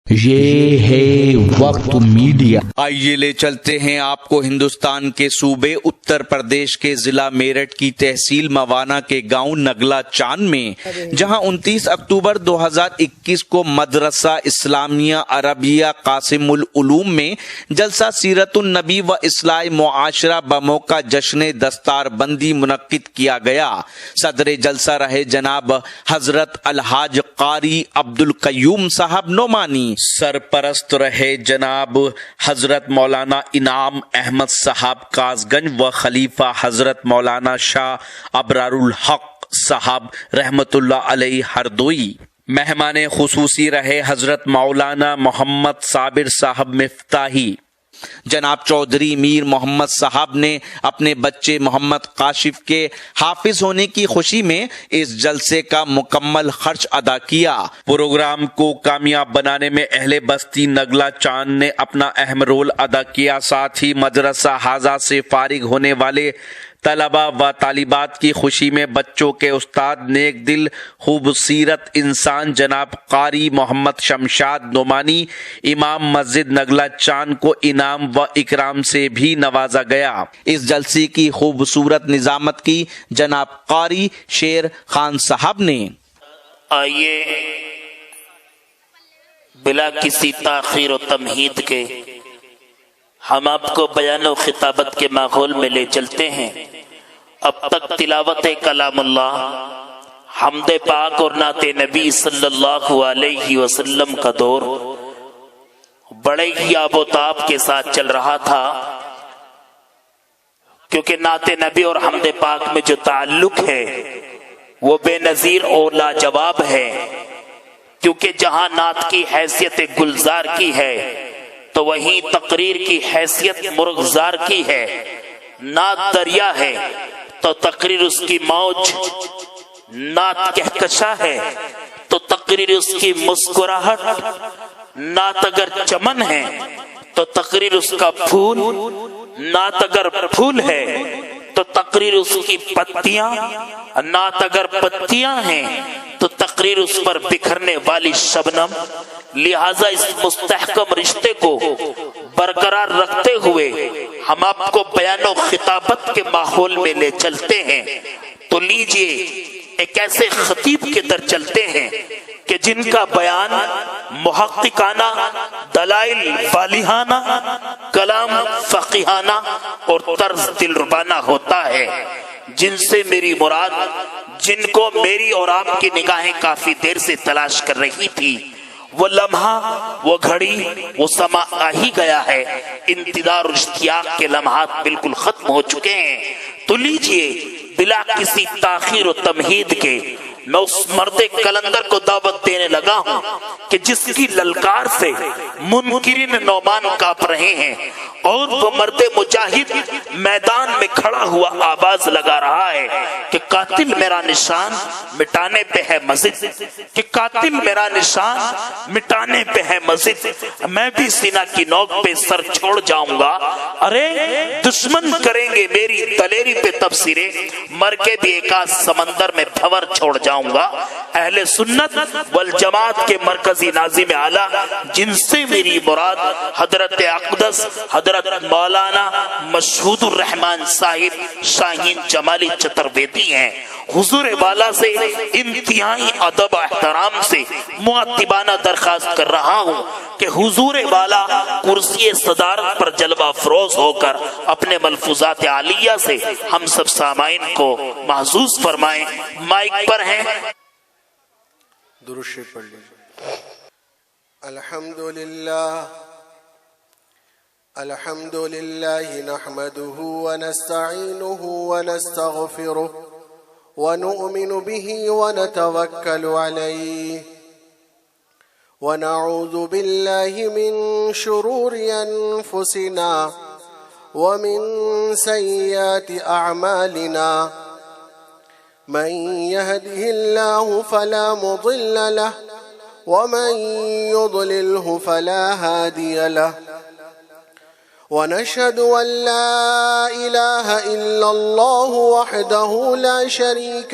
ये है वक्त मीडिया। आइए ले चलते हैं आपको हिंदुस्तान के सूबे उत्तर प्रदेश के जिला मेरठ की तहसील मवाना के गांव नगला चांद में, जहां 29 अक्टूबर 2021 को मदरसा इस्लामिया अरबिया कासिमुल उलूम में जलसा सीरतुन नबी व इस्लाह मुआशरा बमौका जश्न दस्तारबंदी मुनक्किद किया गया। सदर जलसा रहे जनाब हजरत अलहाज कारी अब्दुल कयूम साहब नोमानी। सरपरस्त रहे जनाब हजरत मौलाना इनाम अहमद साहब कासगंज व खलीफा हजरत मौलाना शाह अबरारुल हक साहब रहमतुल्लाह अलैहि हरदोई। मेहमान खुसूसी रहे हजरत मौलाना मोहम्मद साबिर साहब मिफ्ताही। जनाब चौधरी मीर मोहम्मद साहब ने अपने बच्चे मोहम्मद काशिफ के हाफिज होने की खुशी में इस जलसे का मुकम्मल खर्च अदा किया। प्रोग्राम को कामयाब बनाने में अहले बस्ती नगला चांद ने अपना अहम रोल अदा किया। साथ ही मदरसा हाजा से फारिग होने वाले तलबा व तालिबात की खुशी में बच्चों के उस्ताद नेक दिल खूबसूरत इंसान जनाब कारी मोहम्मद शमशाद नोमानी इमाम मस्जिद नगला चांद को इनाम व इकराम से भी नवाजा गया। इस जलसे की खूबसूरत निजामत की जनाब कारी शेर खान साहब ने। आइए बिला किसी ताखीर और तमहीद के हम आपको बयान और खिताबत के माहौल में ले चलते हैं। अब तक तिलावत कलामुल्लाह, हमदे पाक और नाते नबी सल्लल्लाहु अलैहि वसल्लम का दौर बड़े ही आबोताब के साथ चल रहा था, क्योंकि नाते नबी और हमदे पाक में जो ताल्लुक है वो बेनजीर और लाजवाब है। क्योंकि जहां नात की हैसियत गुलजार की है तो वहीं तकरीर की हैसियत मुर्गजार की है। नात दरिया है तो तकरीर उसकी मौज, नात कहकशा है तो तकरीर उसकी मुस्कुराहट, नात अगर चमन है तो तकरीर उसका फूल, नात अगर फूल है तो तकरीर उसकी पत्तियां, नात अगर पत्तियां हैं तो तकरीर उस पर बिखरने वाली शबनम। लिहाजा इस मुस्तहकम रिश्ते को बरकरार रखते हुए हम आपको बयान खिताबत के माहौल में ले चलते हैं। तो लीजिए एक ऐसे खतीब के दर चलते हैं कि जिनका बयान मुहक्किकाना, दलाइल फालिहाना, कलाम फकीहाना और तर्ज दिलरुबाना होता है। जिनसे मेरी मुराद, जिनको मेरी और आपकी निगाहें काफी देर से तलाश कर रही थी, वो लम्हा, वो घड़ी, वो समा आ ही गया है। इंतजार और इश्तियाक के लम्हात बिल्कुल खत्म हो चुके हैं। तो लीजिए बिला किसी ताखीर और तमहीद के मैं उस मर्दे कलंदर को दावत देने लगा हूं कि जिसकी ललकार से मुनकिरीन नौमान कांप रहे हैं, और वो मर्दे मुजाहिद मैदान में खड़ा हुआ आवाज लगा रहा है कि कातिल मेरा निशान मिटाने पे है मजिद, कि कातिल मेरा निशान मिटाने पे है मजिद। मैं भी सीना की नोक पे सर छोड़ जाऊंगा। अरे दुश्मन करेंगे मेरी दलेरी पे तबसीरे, मर के भी एकाध समंदर में भंवर छोड़ जाऊंगा। अहले सुन्नत वल जमात के मरकजी नाज़िम आला, जिनसे मेरी मुराद हजरत अक़दस हजरत मौलाना मशहूदुर रहमान साहिब शाहीन जमाली चतुर्वेदी हैं। हुजूर वाला से इंतहाई अदब एहतराम से मुअत्तिबाना दरखास्त कर रहा हूँ कि हुजूर वाला कुर्सी सदारत पर जलवा फरोज होकर अपने मलफूजात आलिया से हम सब सामाइन को महसूस फरमाएं। माइक पर हैं, दुरूद शरीफ पढ़ लीजिए। अल्हम्दुलिल्लाह अल्हम्दुलिल्लाह नहमदुहु व नस्तईनुहु व नस्तगफिरुहु व नु'मिनु बिही व नतवक्कलु अलैहि व नऊज़ु बिल्लाहि मिन शुरूरि अनफुसिना व मिन सय्यिआति अअमालिना। मन यहदिहिल्लाहु फला मुदिल्ल लहु व मन युद्लिल्हु फला हादिय लहु। व नशहदु अन ला इलाहा इल्लल्लाहु वहदहु ला शरीक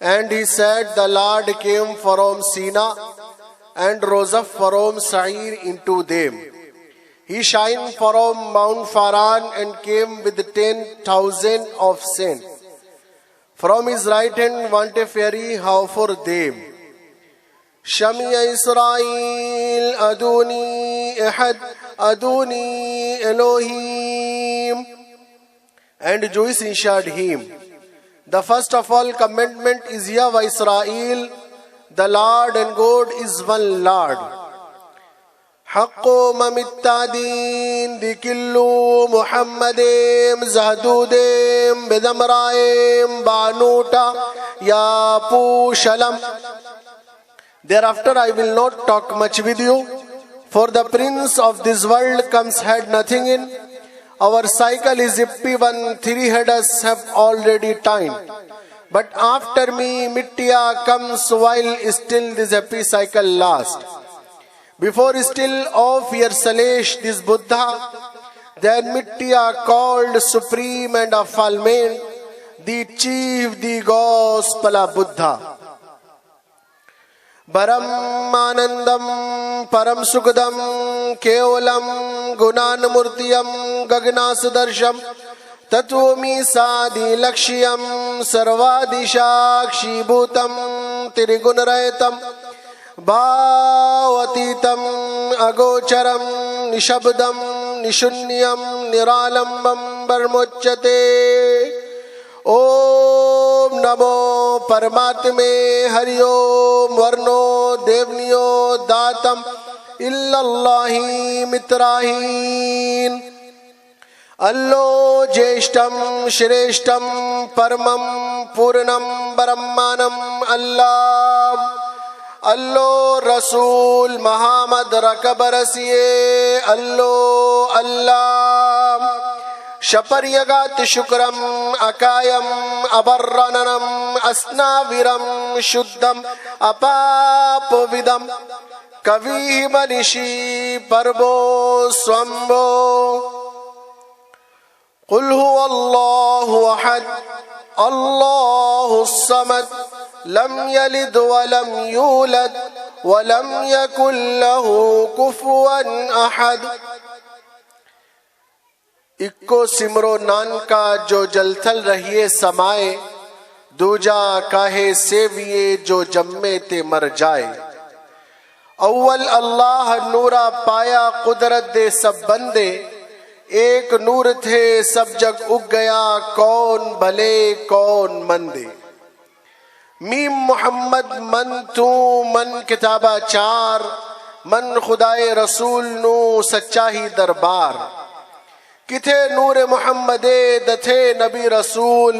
And he said, the Lord came from Sina and rose up from Sa'ir into them. He shined from Mount Faran and came with 10,000 of saints. From his right hand went a fairy how for them. Shamiya Israel Adoni Ehad Adoni Elohim. And Jews answered him, the first of all commandment is Yahweh Israel, the Lord and God is one Lord. Haqqo mamittadin dikillu Muhammadim zahdudim bidamraim banuta ya pushalam. Thereafter I will not talk much with you, for the prince of this world comes had nothing in. Our cycle is hippy one, 3 headers have already timed. But after me, Mitya comes while still this happy cycle lasts. Before still of your Salesh, this Buddha, then Mitya called supreme and of Falmain, the chief, the gospel Buddha. Paramanandam Param Sukadam Kevalam Gunan Murtiyam Gagnasudarsham Tatvomi Sadi Lakshiyam Sarvadishakshi Bhutam Tirigunarayatam Bhavatitam Agocharam Nishabdam Nishunyam Niralambam Barmochate Om Namo Paramatme Hari Om Varno Devniyo Datam Illallahi Mitrahin Allo Jeshtam Shreshtam Paramam Purnam Brahmanam Allah Allo Rasul Muhammad Rakabarasiye Allo Allah Shaparyagat Shukram Akayam Abarrananam Asnaviram Shuddham Apapovidam Kavi Manishi Parbo Swambo Qul huwa Allahu Ahad Allahu Samad Lam yalid wa lam yulad wa lam yakul lahu kufuwan ahad. इक्को सिमरो नान का जो जलथल रहिए समाए दूजा काहे सेविए जो जम्मे ते मर जाए. अव्वल अल्लाह नूरा पाया कुदरत दे सब बंदे एक नूर थे सब जग उग गया कौन भले कौन मंदे. मीम मोहम्मद मन तू मन किताबा चार मन खुदाए रसूल नू सच्चा ही दरबार किथे नूर मोहम्मदे दथे नबी रसूल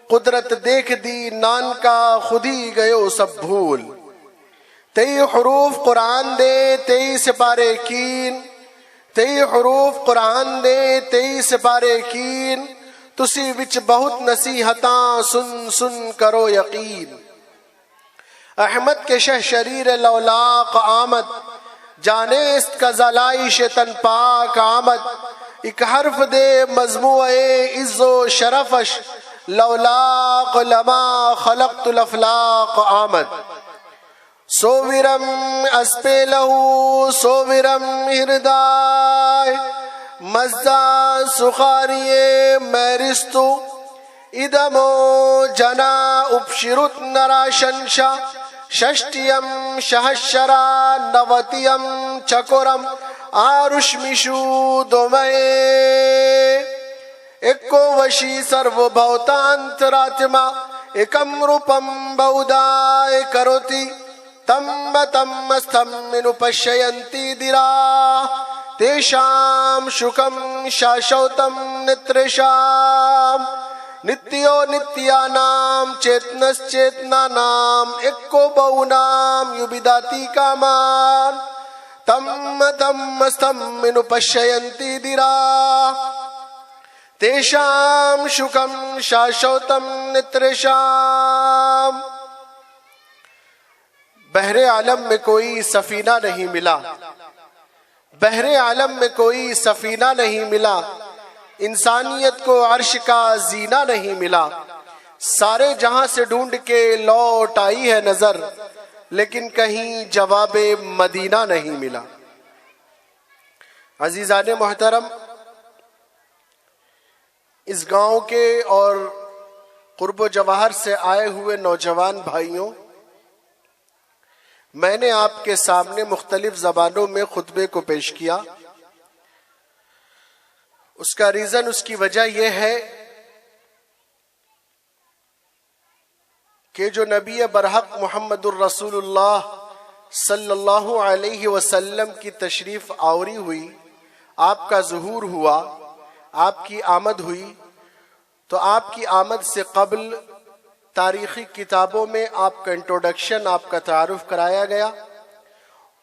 कुदरत देख दी नान का खुदी गयो सब भूल। 23 हरूफ कुरान दे 23 सिपारे कीन 23 हरूफ कुरान दे 23 सिपारे कीन तुसी विच बहुत नसीहतां सुन सुन करो यकीन। अहमद के शह शरीर लौलाक आमद जाने इस्त का ज़लाइश तन पाक आमद एक हर्फ दे मजमुए इज्जो शरफश लौलाक लमा खलक़तुल अफ़लाक आमद। सोविरम अस्पे लहू सोविरम हिरदाय मज़दा सुखारिये मैरिस्तु इदमो जना उपशिरुत नराशंशा षष्टियम सहस्रा नवतियम चकोरम आरुष्मिषु दोमये एको वशी सर्वभौतांतरात्मा एकम रूपम बहुदाय करोति तम स्तम्मिनुपश्यन्ति दिरा तेषां शुकं शाश्वतं नित्रेषाम् नित्यो नित्यानां चेतनश्चेतनानां एको बहुनां युबिदाति कामान् तम स्तम्मिनुपश्यन्ति दिरा तेषां शुकं शाश्वतं नित्रेषाम्। बहरे आलम में कोई सफीना नहीं मिला बहरे आलम में कोई सफीना नहीं मिला इंसानियत को अर्श का जीना नहीं मिला। सारे जहां से ढूंढ के लौट आई है नजर लेकिन कहीं जवाबे मदीना नहीं मिला। अजीजाने मोहतरम, इस गांव के और कुर्बो जवाहर से आए हुए नौजवान भाइयों, मैंने आपके सामने मुख्तलिफ जबानों में खुतबे को पेश किया। उसका रीजन, उसकी वजह यह है कि जो नबी बरहक मुहम्मदुर रसूलुल्लाह सल्लल्लाहु अलैहि वसल्लम की तशरीफ आवरी हुई, आपका ज़ुहूर हुआ, आपकी आमद हुई, तो आपकी आमद से कबल तारीखी किताबों में आपका इंट्रोडक्शन, आपका तारुफ कराया गया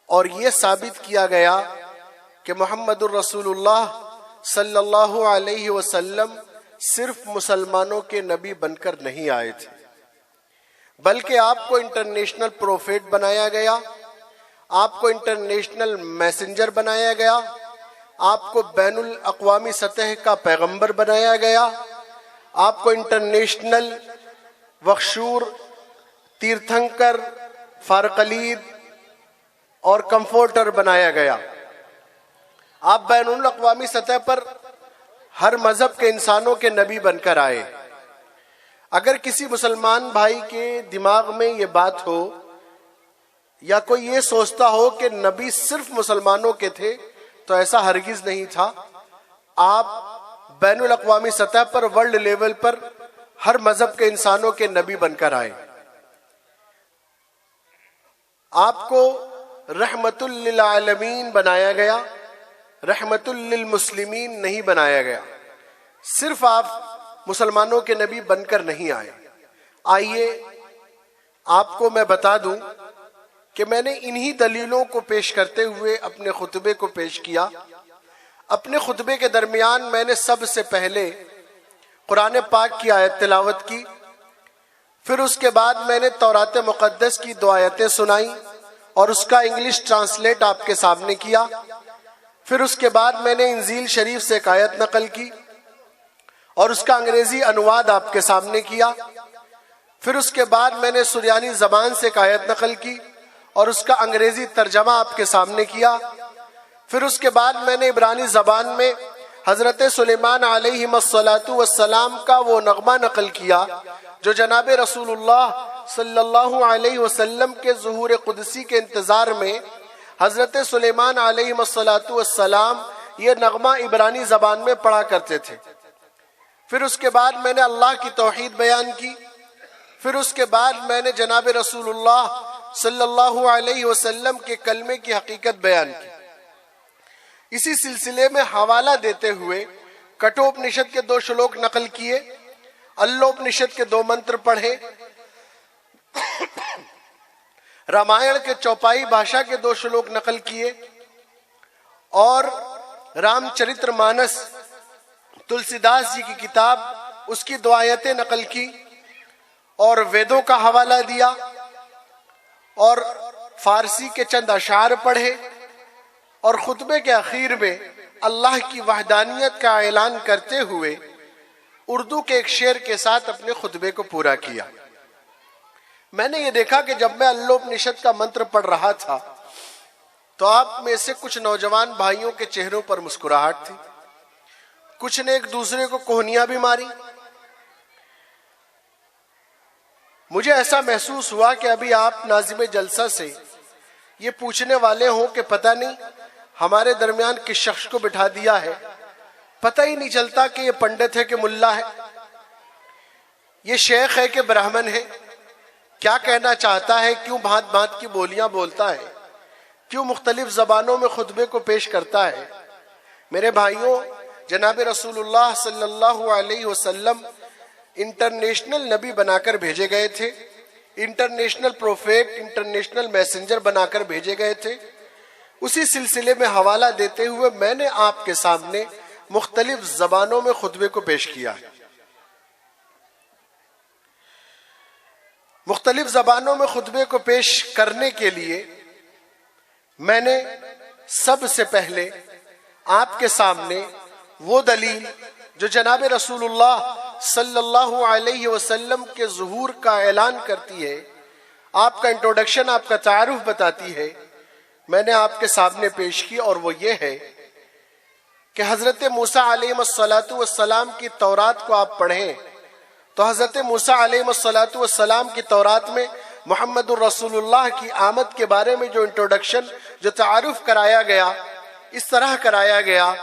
और ये साबित किया गया कि मोहम्मदुर रसूलुल्लाह सल्लल्लाहु अलैहि वसल्लम सिर्फ मुसलमानों के नबी बनकर नहीं आए थे, बल्कि आपको इंटरनेशनल प्रोफेट बनाया गया, आपको इंटरनेशनल मैसेंजर बनाया गया, आपको बैनुल अक़वामी सतह का पैगंबर बनाया गया, आपको इंटरनेशनल वख्शूर, तीर्थंकर, फारकलीद और कंफोर्टर बनाया गया। आप बैनुल अक़वामी सतह पर हर मजहब के इंसानों के नबी बनकर आए। अगर किसी मुसलमान भाई के दिमाग में ये बात हो या कोई ये सोचता हो कि नबी सिर्फ मुसलमानों के थे, तो ऐसा हरगिज नहीं था। आप बैनुल अक़वामी सतह पर, वर्ल्ड लेवल पर हर मजहब के इंसानों के नबी बनकर आए। आपको रहमतुल लिल आलमीन बनाया गया, रहमतुल लिल मुस्लिमीन नहीं बनाया गया। सिर्फ आप मुसलमानों के नबी बनकर नहीं आए। आइए आपको मैं बता दूं कि मैंने इन्हीं दलीलों को पेश करते हुए अपने खुतबे को पेश किया। अपने खुतबे के दरमियान मैंने सबसे पहले कुरान पाक की आयत तिलावत की, फिर उसके बाद मैंने तौरात मुक़द्दस की 2 आयतें सुनाई और उसका इंग्लिश ट्रांसलेट आपके सामने किया। फिर उसके बाद मैंने इंजील शरीफ से एक आयत नकल की और उसका अंग्रेजी अनुवाद आपके सामने किया। फिर उसके बाद मैंने सुरयानी ज़बान से एक आयत नकल की और उसका अंग्रेजी तर्जमा आपके सामने किया। फिर उसके बाद मैंने इब्रानी ज़बान में हज़रत सुलेमान अलैहिस्सलातु वस्सलाम का वो नगमा नकल किया जो जनाब रसूलुल्लाह सल्लल्लाहु अलैहि वसल्लम के ज़ुहूर क़ुदसी के इंतज़ार में हज़रत सुलेमान अलैहिस्सलातु वस्सलाम ये नगमा इब्रानी ज़बान में पढ़ा करते थे। फिर उसके बाद मैंने अल्लाह की तौहीद बयान की। फिर उसके बाद मैंने जनाब रसूलुल्लाह सल्लल्लाहु अलैहि वसल्लम के कलमे की हकीकत बयान की। इसी सिलसिले में हवाला देते हुए कठोपनिषद के 2 श्लोक नकल किए, अल्लोपनिषद के 2 मंत्र पढ़े, रामायण के चौपाई भाषा के 2 श्लोक नकल किए और रामचरितमानस तुलसीदास जी की किताब उसकी 2 आयतें नकल की और वेदों का हवाला दिया और फारसी के चंद अशार पढ़े और खुतबे के आखिर में अल्लाह की वहदानियत का ऐलान करते हुए उर्दू के एक शेर के साथ अपने खुतबे को पूरा किया। मैंने ये देखा कि जब मैं अल्लोपनिषद का मंत्र पढ़ रहा था तो आप में से कुछ नौजवान भाइयों के चेहरों पर मुस्कुराहट थी, कुछ ने एक दूसरे को कोहनियां भी मारी। मुझे ऐसा महसूस हुआ कि अभी आप नाज़िम जलसा से ये पूछने वाले हों कि पता नहीं हमारे दरमियान किस शख्स को बिठा दिया है, पता ही नहीं चलता कि ये पंडित है कि मुल्ला है, ये शेख है कि ब्राह्मण है, क्या कहना चाहता है, क्यों भांत भांत की बोलियां बोलता है, क्यों मुख्तलिफ जबानों में खुतबे को पेश करता है। मेरे भाइयों, जनाब रसूलुल्लाह सल्लल्लाहु अलैहि वसल्लम इंटरनेशनल नबी बनाकर भेजे गए थे, इंटरनेशनल प्रोफेट, इंटरनेशनल मैसेंजर बनाकर भेजे गए थे। उसी सिलसिले में हवाला देते हुए मैंने आपके सामने मुख्तलिफ जबानों में खुतबे को पेश किया है। मुख्तलिफ जबानों में खुतबे को पेश करने के लिए मैंने सबसे पहले आपके सामने वो दलील जो जनाब रसूलुल्लाह सल्लल्लाहु अलैहि वसल्लम के ज़ुहूर का ऐलान करती है, आपका इंट्रोडक्शन, आपका तारुफ बताती है, मैंने आपके सामने पेश की और वो ये है कि हजरत मूसा अलैहिस्सलातु वस्सलाम की तौरात को आप पढ़ें तो हजरत मूसा अलैहिस्सलातु वस्सलाम की तौरात में मुहम्मदुर रसूलुल्लाह की आमद के बारे में जो इंट्रोडक्शन, जो तारुफ कराया गया, इस तरह कराया गया,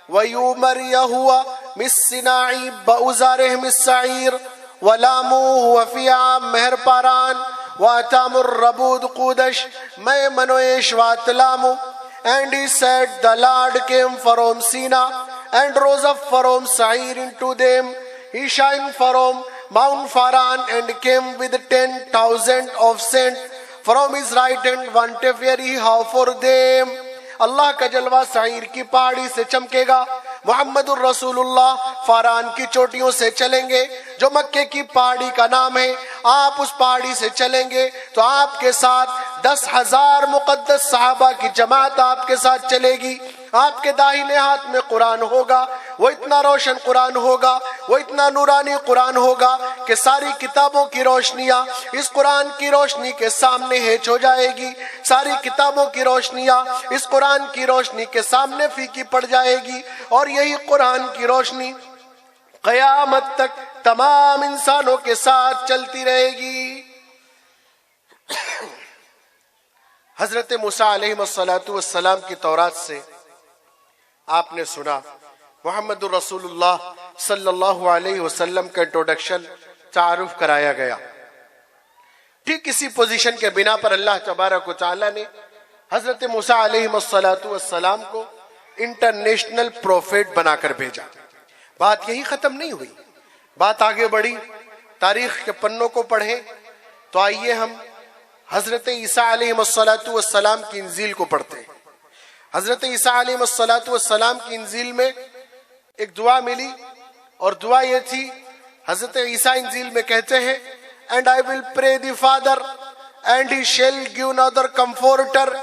वयूमर यहुआ मिस्सिनाई बउज़ारिह मिस्साइर वलामु वफिया मेहरपारान वातामुर रबूद कूदश मैं मनोएश वातलामु and he said the Lord came from Sinai and rose up from Seir into them. He shined from Mount Faran and came with 10,000 of saints from his right hand, one very how for them. अल्लाह का जलवा साइर की पहाड़ी से चमकेगा, मोहम्मदुर रसूलुल्लाह फारान की चोटियों से चलेंगे, जो मक्के की पहाड़ी का नाम है। आप उस पहाड़ी से चलेंगे तो आपके साथ 10,000 मुकद्दस सहाबा की जमात आपके साथ चलेगी। आपके दाहिने हाथ में कुरान होगा, वो इतना रोशन कुरान होगा, वो इतना नूरानी कुरान होगा कि सारी किताबों की रोशनियां इस कुरान की रोशनी के सामने हेच हो जाएगी। सारी किताबों की रोशनियां इस कुरान की रोशनी के सामने फीकी पड़ जाएगी और यही कुरान की रोशनी क़यामत तक तमाम इंसानों के साथ चलती रहेगी। हजरत मूसा अलैहिस्सलातु वस्सलाम की तौरात से आपने सुना, मुहम्मदुर रसूलुल्लाह सल्लल्लाहु अलैहि वसल्लम का इंट्रोडक्शन, तारुफ कराया गया। ठीक इसी पोजीशन के बिना पर अल्लाह तबारक व तआला ने हजरत मूसा अलैहिस्सलातु वस्सलाम को इंटरनेशनल प्रोफेट बनाकर भेजा। बात यही खत्म नहीं हुई, बात आगे बढ़ी। तारीख के पन्नों को पढ़े तो आइए हम हजरत ईसा अलैहिस्सलातु वस्सलाम की इंजील को पढ़ते हैं। हजरत ईसा अलैहिस्सलातु वस्सलाम की इंजील में एक दुआ मिली और दुआ ये थी, हजरत ईसा इंजील में कहते हैं, and I will pray the Father and he shall give another comforter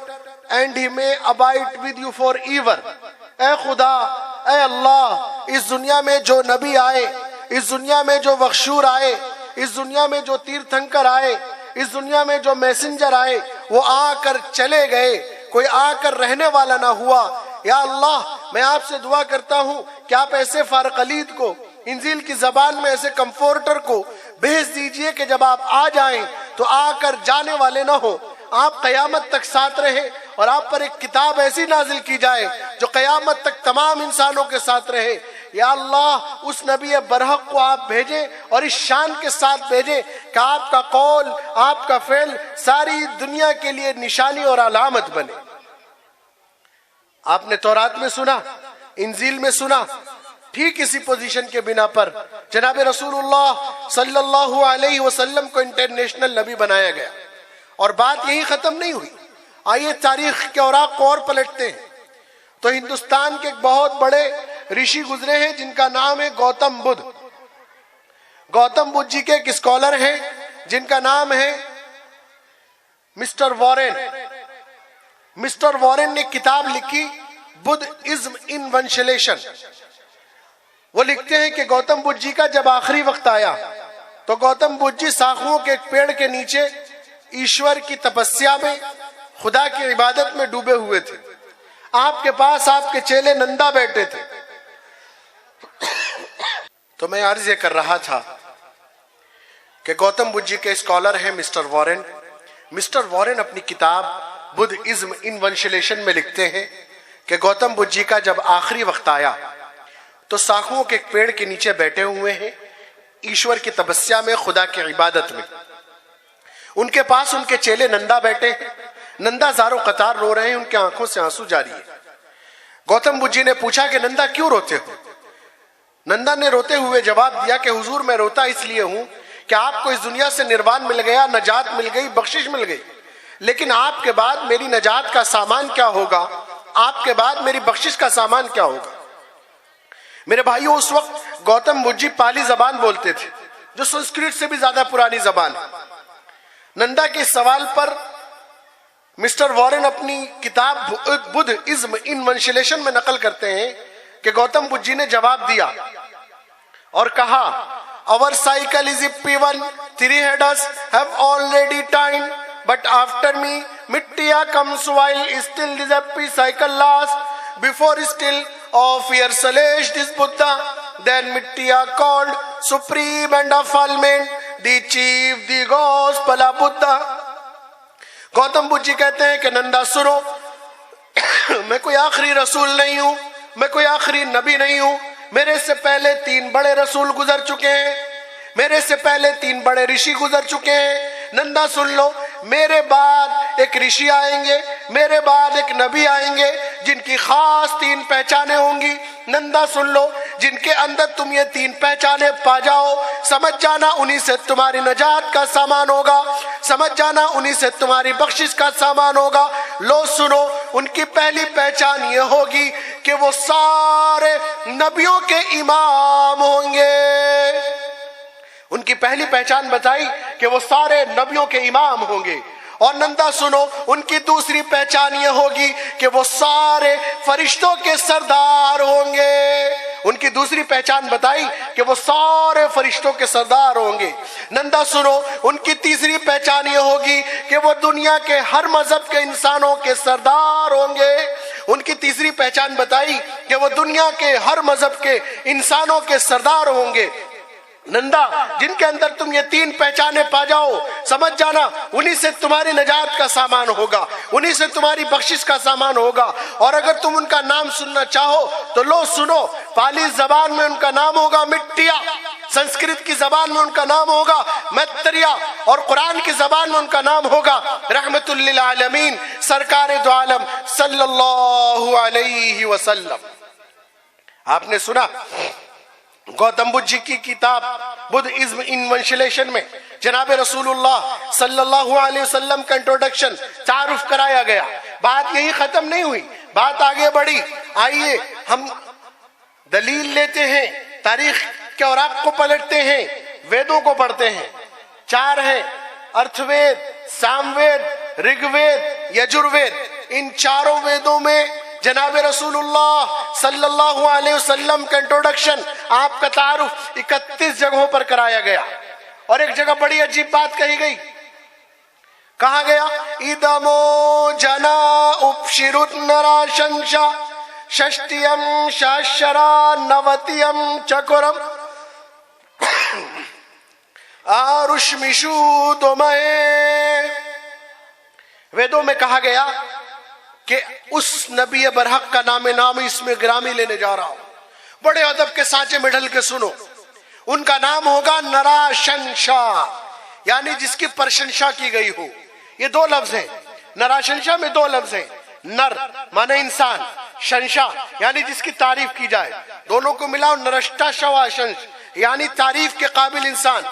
and he may abide with you for ever. ए खुदा, ए अल्लाह, इस दुनिया में जो नबी आए, इस दुनिया में जो बख्शूर आए, इस दुनिया में जो तीर्थंकर आए, इस दुनिया में जो मैसेंजर आए, वो आकर चले गए, कोई आकर रहने वाला ना हुआ। या अल्लाह, मैं आपसे दुआ करता हूँ कि आप ऐसे फारकलीद को इंजील की जबान में ऐसे कंफोर्टर को भेज दीजिए कि जब आप आ जाएं तो आकर जाने वाले ना हो, आप कयामत तक साथ रहे और आप पर एक किताब ऐसी नाजिल की जाए जो कयामत तक तमाम इंसानों के साथ रहे। या अल्लाह उस नबी बरहक को आप भेजें और इस शान के साथ भेजें कि आपका कौल, आपका फेल सारी दुनिया के लिए निशानी और अलामत बने। आपने तौरात में सुना, इंजील में सुना, ठीक इसी पोजीशन के बिना पर जनाब रसूलुल्लाह सल्लल्लाहु अलैहि वसल्लम को इंटरनेशनल नबी बनाया गया। और बात यही खत्म नहीं हुई। आइए तारीख के औराक को और पलटते हैं तो हिंदुस्तान के एक बहुत बड़े ऋषि गुजरे हैं जिनका नाम है गौतम बुद्ध। गौतम बुद्ध जी के एक स्कॉलर हैं जिनका नाम है मिस्टर वॉरेन। मिस्टर वॉरेन ने किताब लिखी बुद्धिज्म इन वंशलेशन। वो लिखते हैं कि गौतम बुद्ध जी का जब आखिरी वक्त आया तो गौतम बुद्ध जी साखुओं के एक पेड़ के नीचे ईश्वर की तपस्या में, खुदा की इबादत में डूबे हुए थे। आपके पास आपके चेले नंदा बैठे थे। तो मैं अर्ज ये कर रहा था कि गौतम बुद्ध जी के स्कॉलर हैं मिस्टर वॉरेन। मिस्टर वॉरेन अपनी किताब बुद्धिज्म इन वंशलेशन में लिखते हैं कि गौतम बुद्ध जी का जब आखिरी वक्त आया तो साखुओं के एक पेड़ के नीचे बैठे हुए हैं ईश्वर की तपस्या में, खुदा की इबादत में। उनके पास उनके चेले नंदा बैठे हैं। नंदा ज़ारो कतार रो रहे हैं, उनके आंखों से आंसू जारी है। गौतम बुद्ध जी ने पूछा कि नंदा क्यों रोते हो? नंदा ने रोते हुए जवाब दिया कि हुजूर मैं रोता इसलिए हूं कि आपको इस दुनिया से निर्वाण मिल गया, नजात मिल गई, बख्शिश मिल गई, लेकिन आपके बाद मेरी नजात का सामान क्या होगा? आपके बाद मेरी बख्शिश का सामान क्या होगा? मेरे भाइयों, उस वक्त गौतम बुद्ध जी पाली जबान बोलते थे जो संस्कृत से भी ज्यादा पुरानी जबान है। नंदा के सवाल पर मिस्टर वॉरेन अपनी किताब बुद्धिज्म इन वंशलेशन में नकल करते हैं कि गौतम बुद्ध जी ने जवाब दिया और कहा, अवर cycle is P1, 3 headers have already turned, but after me Mittiya comes while still this happy cycle lasts. Before still of year celeste is Buddha, then Mittiya called supreme and fulfillment, the chief, the gospel of Buddha. Gautam Buddha ji कहते हैं कि नंदा सुनो, मैं कोई आखिरी रसूल नहीं हूं, मैं कोई आखिरी नबी नहीं हूं। मेरे से पहले 3 बड़े रसूल गुजर चुके हैं, मेरे से पहले 3 बड़े ऋषि गुजर चुके हैं। नंदा सुन लो, मेरे बाद एक ऋषि आएंगे, मेरे बाद एक नबी आएंगे जिनकी खास 3 पहचाने होंगी। नंदा सुन लो, जिनके अंदर तुम ये 3 पहचाने पा जाओ, समझ जाना उन्हीं से तुम्हारी नजात का सामान होगा, समझ जाना उन्हीं से तुम्हारी बख्शिश का सामान होगा। लो सुनो, उनकी पहली पहचान ये होगी कि वो सारे नबियों के इमाम होंगे। उनकी पहली पहचान बताई कि वो सारे नबियों के इमाम होंगे। और नंदा सुनो, उनकी दूसरी पहचान ये होगी कि वो सारे फरिश्तों के सरदार होंगे। उनकी दूसरी पहचान बताई कि वो सारे फरिश्तों के सरदार होंगे। नंदा सुनो, उनकी तीसरी पहचान ये होगी कि वो दुनिया के हर मजहब के इंसानों के सरदार होंगे। उनकी तीसरी पहचान बताई कि वो दुनिया के हर मजहब के इंसानों के सरदार होंगे। नंदा, जिनके अंदर तुम ये 3 पहचाने पा जाओ, समझ जाना उन्हीं से तुम्हारी नजात का सामान होगा, उन्हीं से तुम्हारी बख्शिश का सामान होगा। और अगर तुम उनका नाम सुनना चाहो तो लो सुनो, पाली जबान में उनका नाम होगा मिट्टिया, संस्कृत की जबान में उनका नाम होगा मैत्रिया, और कुरान की जबान में उनका नाम होगा रहमतुल लिल आलमीन, सरकार दो आलम सल्लल्लाहु अलैहि वसल्लम। आपने सुना गौतम बुद्ध जी की किताब बुद्धिज्म इन वंशलेशन में जनाब रसूलुल्लाह सल्लल्लाहु अलैहि वसल्लम का इंट्रोडक्शन, तारुफ कराया गया। बात यही खत्म नहीं हुई, बात आगे बढ़ी। आइए हम दलील लेते हैं, तारीख के औराक को पलटते हैं, वेदों को पढ़ते हैं। 4 हैं, अर्थवेद, सामवेद, ऋग्वेद, यजुर्वेद। इन चारों वेदों में जनाब रसूलुल्लाह सल्लल्लाहु अलैहि वसल्लम का इंट्रोडक्शन, आपका तारुफ 31 जगहों पर कराया गया। और एक जगह बड़ी अजीब बात कही गई, कहा गया इदमो जना उपशिरुत नराशंशा षष्टियम शाशरा नवतियम चकुरम आरुष्मिषु दोमये। वेदों में कहा गया कि उस नबी बरहक का नाम इसमें ग्रामी लेने जा रहा हूं। बड़े अदब के सांचे में ढल के सुनो। उनका नाम होगा नराशंशा, यानी जिसकी प्रशंसा की गई हो। ये दो लफ्ज हैं, नराशंशा में दो लफ्ज हैं। नर माने इंसान, शंशा यानी जिसकी तारीफ की जाए। दोनों को मिलाओ नरष्टा शवाशंश, यानी तारीफ के काबिल इंसान।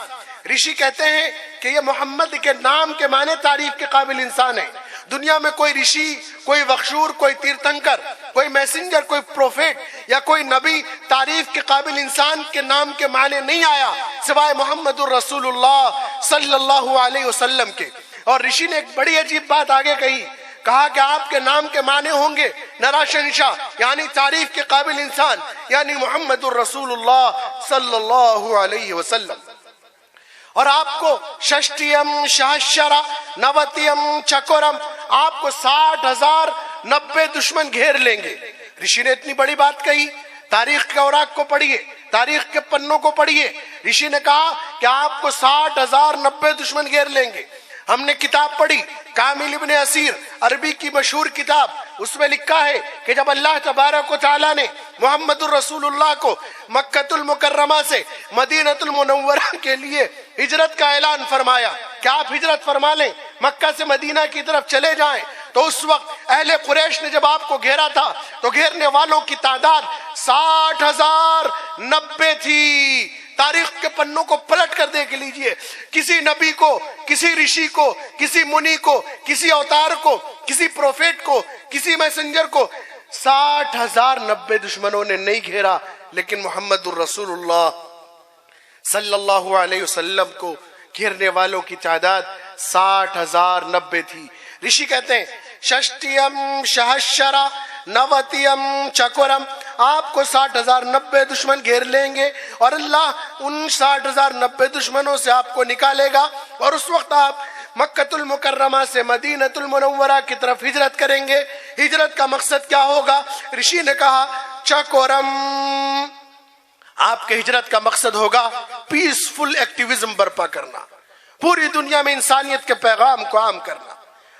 ऋषि कहते हैं कि ये मोहम्मद के नाम के माने तारीफ के काबिल इंसान है। दुनिया में कोई ऋषि, कोई बख्शूर, कोई तीर्थंकर, कोई मैसेंजर, कोई प्रोफेट या कोई नबी तारीफ के काबिल इंसान के नाम के माने नहीं आया सिवाय मोहम्मदुर रसूलुल्लाह सल्लल्लाहु अलैहि वसल्लम के। और ऋषि ने एक बड़ी अजीब बात आगे कही, कहा कि आपके नाम के माने होंगे नराशंशा, यानी तारीफ के काबिल इंसान, यानी मोहम्मदुर रसूलुल्लाह सल्लल्लाहु अलैहि वसल्लम। और आपको षष्टियम सहस्रा नवतियम चकोरम, आपको 60,000 90 दुश्मन घेर लेंगे। ऋषि ने इतनी बड़ी बात कही। तारीख के औराक को पढ़िए, तारीख के पन्नों को पढ़िए। ऋषि ने कहा कि आपको 60,000 90 दुश्मन घेर लेंगे। हमने किताब पढ़ी कामिल इब्ने असीर, अरबी की मशहूर किताब, उसमें लिखा है कि जब अल्लाह तबारक व तआला ने मोहम्मदुर रसूलुल्लाह को मक्कतुल मुकर्रमा से मदीनतुल मुनव्वरा के लिए हिजरत का ऐलान फरमाया कि आप हिजरत फरमा लें, मक्का से मदीना की तरफ चले जाएं, तो उस वक्त अहले कुरैश ने जब आपको घेरा था तो घेरने वालों की तादाद 60,090 थी। तारीख के पन्नों को पलट कर देख लीजिए। किसी नबी को, किसी ऋषि को, किसी मुनि को, किसी अवतार को, किसी प्रोफेट को, किसी मैसेंजर को 60,090 दुश्मनों ने नहीं घेरा, लेकिन मोहम्मदुर रसूलुल्लाह सल्लल्लाहु अलैहि वसल्लम को घेरने वालों की तादाद 60,090 थी। ऋषि कहते हैं षष्टियम सहस्रा नवतियम चकोरम, आपको 60,090 दुश्मन घेर लेंगे और अल्लाह उन 60,090 दुश्मनों से आपको निकालेगा और उस वक्त आप मक्कतुल मुकर्रमा से मदीनतुल मुनव्वरा की तरफ हिजरत करेंगे। हिजरत का मकसद क्या होगा? ऋषि ने कहा चकोरम, आपके हिजरत का मकसद होगा पीसफुल एक्टिविज्म बर्पा करना, पूरी दुनिया में इंसानियत के पैगाम को आम करना।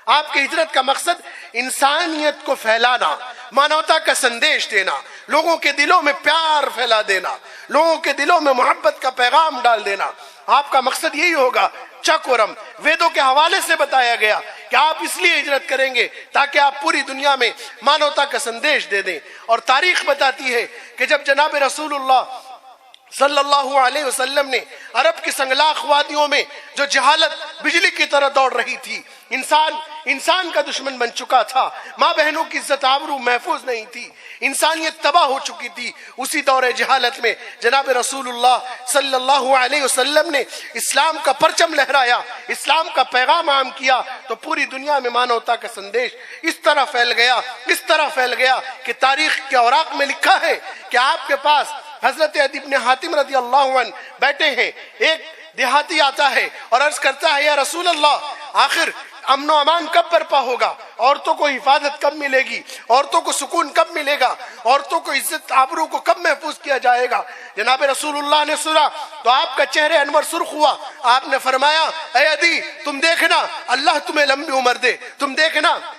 आपकी हिजरत का मकसद इंसानियत को फैलाना, मानवता का संदेश देना, लोगों के दिलों में प्यार फैला देना, लोगों के दिलों में मोहब्बत का पैगाम डाल देना। आपका मकसद यही होगा। चकोरम वेदों के हवाले से बताया गया कि आप इसलिए हिजरत करेंगे ताकि आप पूरी दुनिया में मानवता का संदेश दे दें। और तारीख बताती है कि जब जनाब रसूलुल्लाह सल्लल्लाहु अलैहि वसल्लम ने अरब की संगलाख वादियों में जो जहालत बिजली की तरह दौड़ रही थी, इंसान का दुश्मन बन चुका था, माँ बहनों की इज्जत आबरू महफूज नहीं थी, इंसानियत तबाह हो चुकी थी, उसी दौरे जहालत में जनाब रसूलुल्लाह सल्लल्लाहु अलैहि वसल्लम ने इस्लाम का परचम लहराया, इस्लाम का पैगाम आम किया, तो पूरी दुनिया में मानवता का संदेश इस तरह फैल गया कि तारीख के औराक में लिखा है कि आपके पास हजरत अदी इब्ने हातिम रदी अल्लाह अन्हु बैठे हैं। एक देहाती आता है और अर्ज करता है, या रसूल अल्लाह, आखिर अमन अमान कब बर्पा होगा? औरतों को हिफाजत कब मिलेगी? औरतों को सुकून कब मिलेगा? औरतों को इज्जत आबरू को कब महफूज किया जाएगा? जनाब रसूलुल्लाह ने सुना तो आपका चेहरे अनवर सुर्ख हुआ। आपने फरमाया, ऐ अदी, तुम देखना अल्लाह तुम्हें लंबी उम्र दे, तुम देखना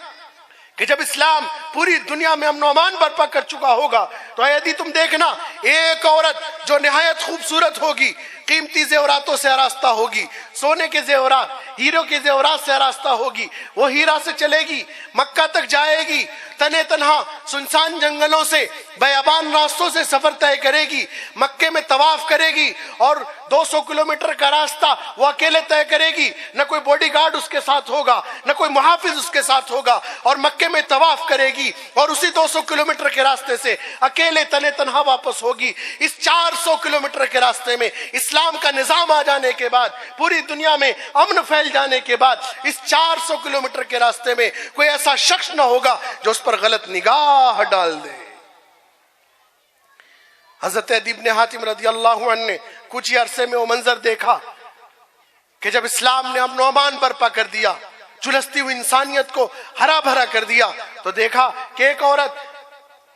कि जब इस्लाम पूरी दुनिया में अमन अमान बर्पा कर चुका होगा तो यदि तुम देखना एक औरत जो निहायत खूबसूरत होगी, कीमती जेवरातों से आरास्ता होगी, सोने के जेवरात, हीरो के जेवरात से आरास्ता होगी, वो हीरा से चलेगी, मक्का तक जाएगी, तने तनहा सुनसान जंगलों से बयाबान रास्तों से सफर तय करेगी, मक्के में तवाफ करेगी और 200 किलोमीटर का रास्ता वो अकेले तय करेगी, न कोई बॉडीगार्ड उसके साथ होगा, न कोई मुहाफिज उसके साथ होगा, और मक्के में तवाफ करेगी और उसी 200 किलोमीटर के रास्ते से अकेले तने तनहा वापस होगी। इस 400 किलोमीटर के रास्ते में इस्लाम का निजाम आ जाने के बाद, पूरी दुनिया में अमन फैल जाने के बाद, इस 400 किलोमीटर के रास्ते में कोई ऐसा शख्स न होगा जो उस पर गलत निगाह डाल दे। हजरत अदी इब्ने हातिम रदी अल्लाह अन्हु ने कुछ ही अरसे में वो मंजर देखा कि जब इस्लाम ने अमन अमान बर्पा कर दिया, झुलसती हुई इंसानियत को हरा भरा कर दिया, तो देखा कि एक औरत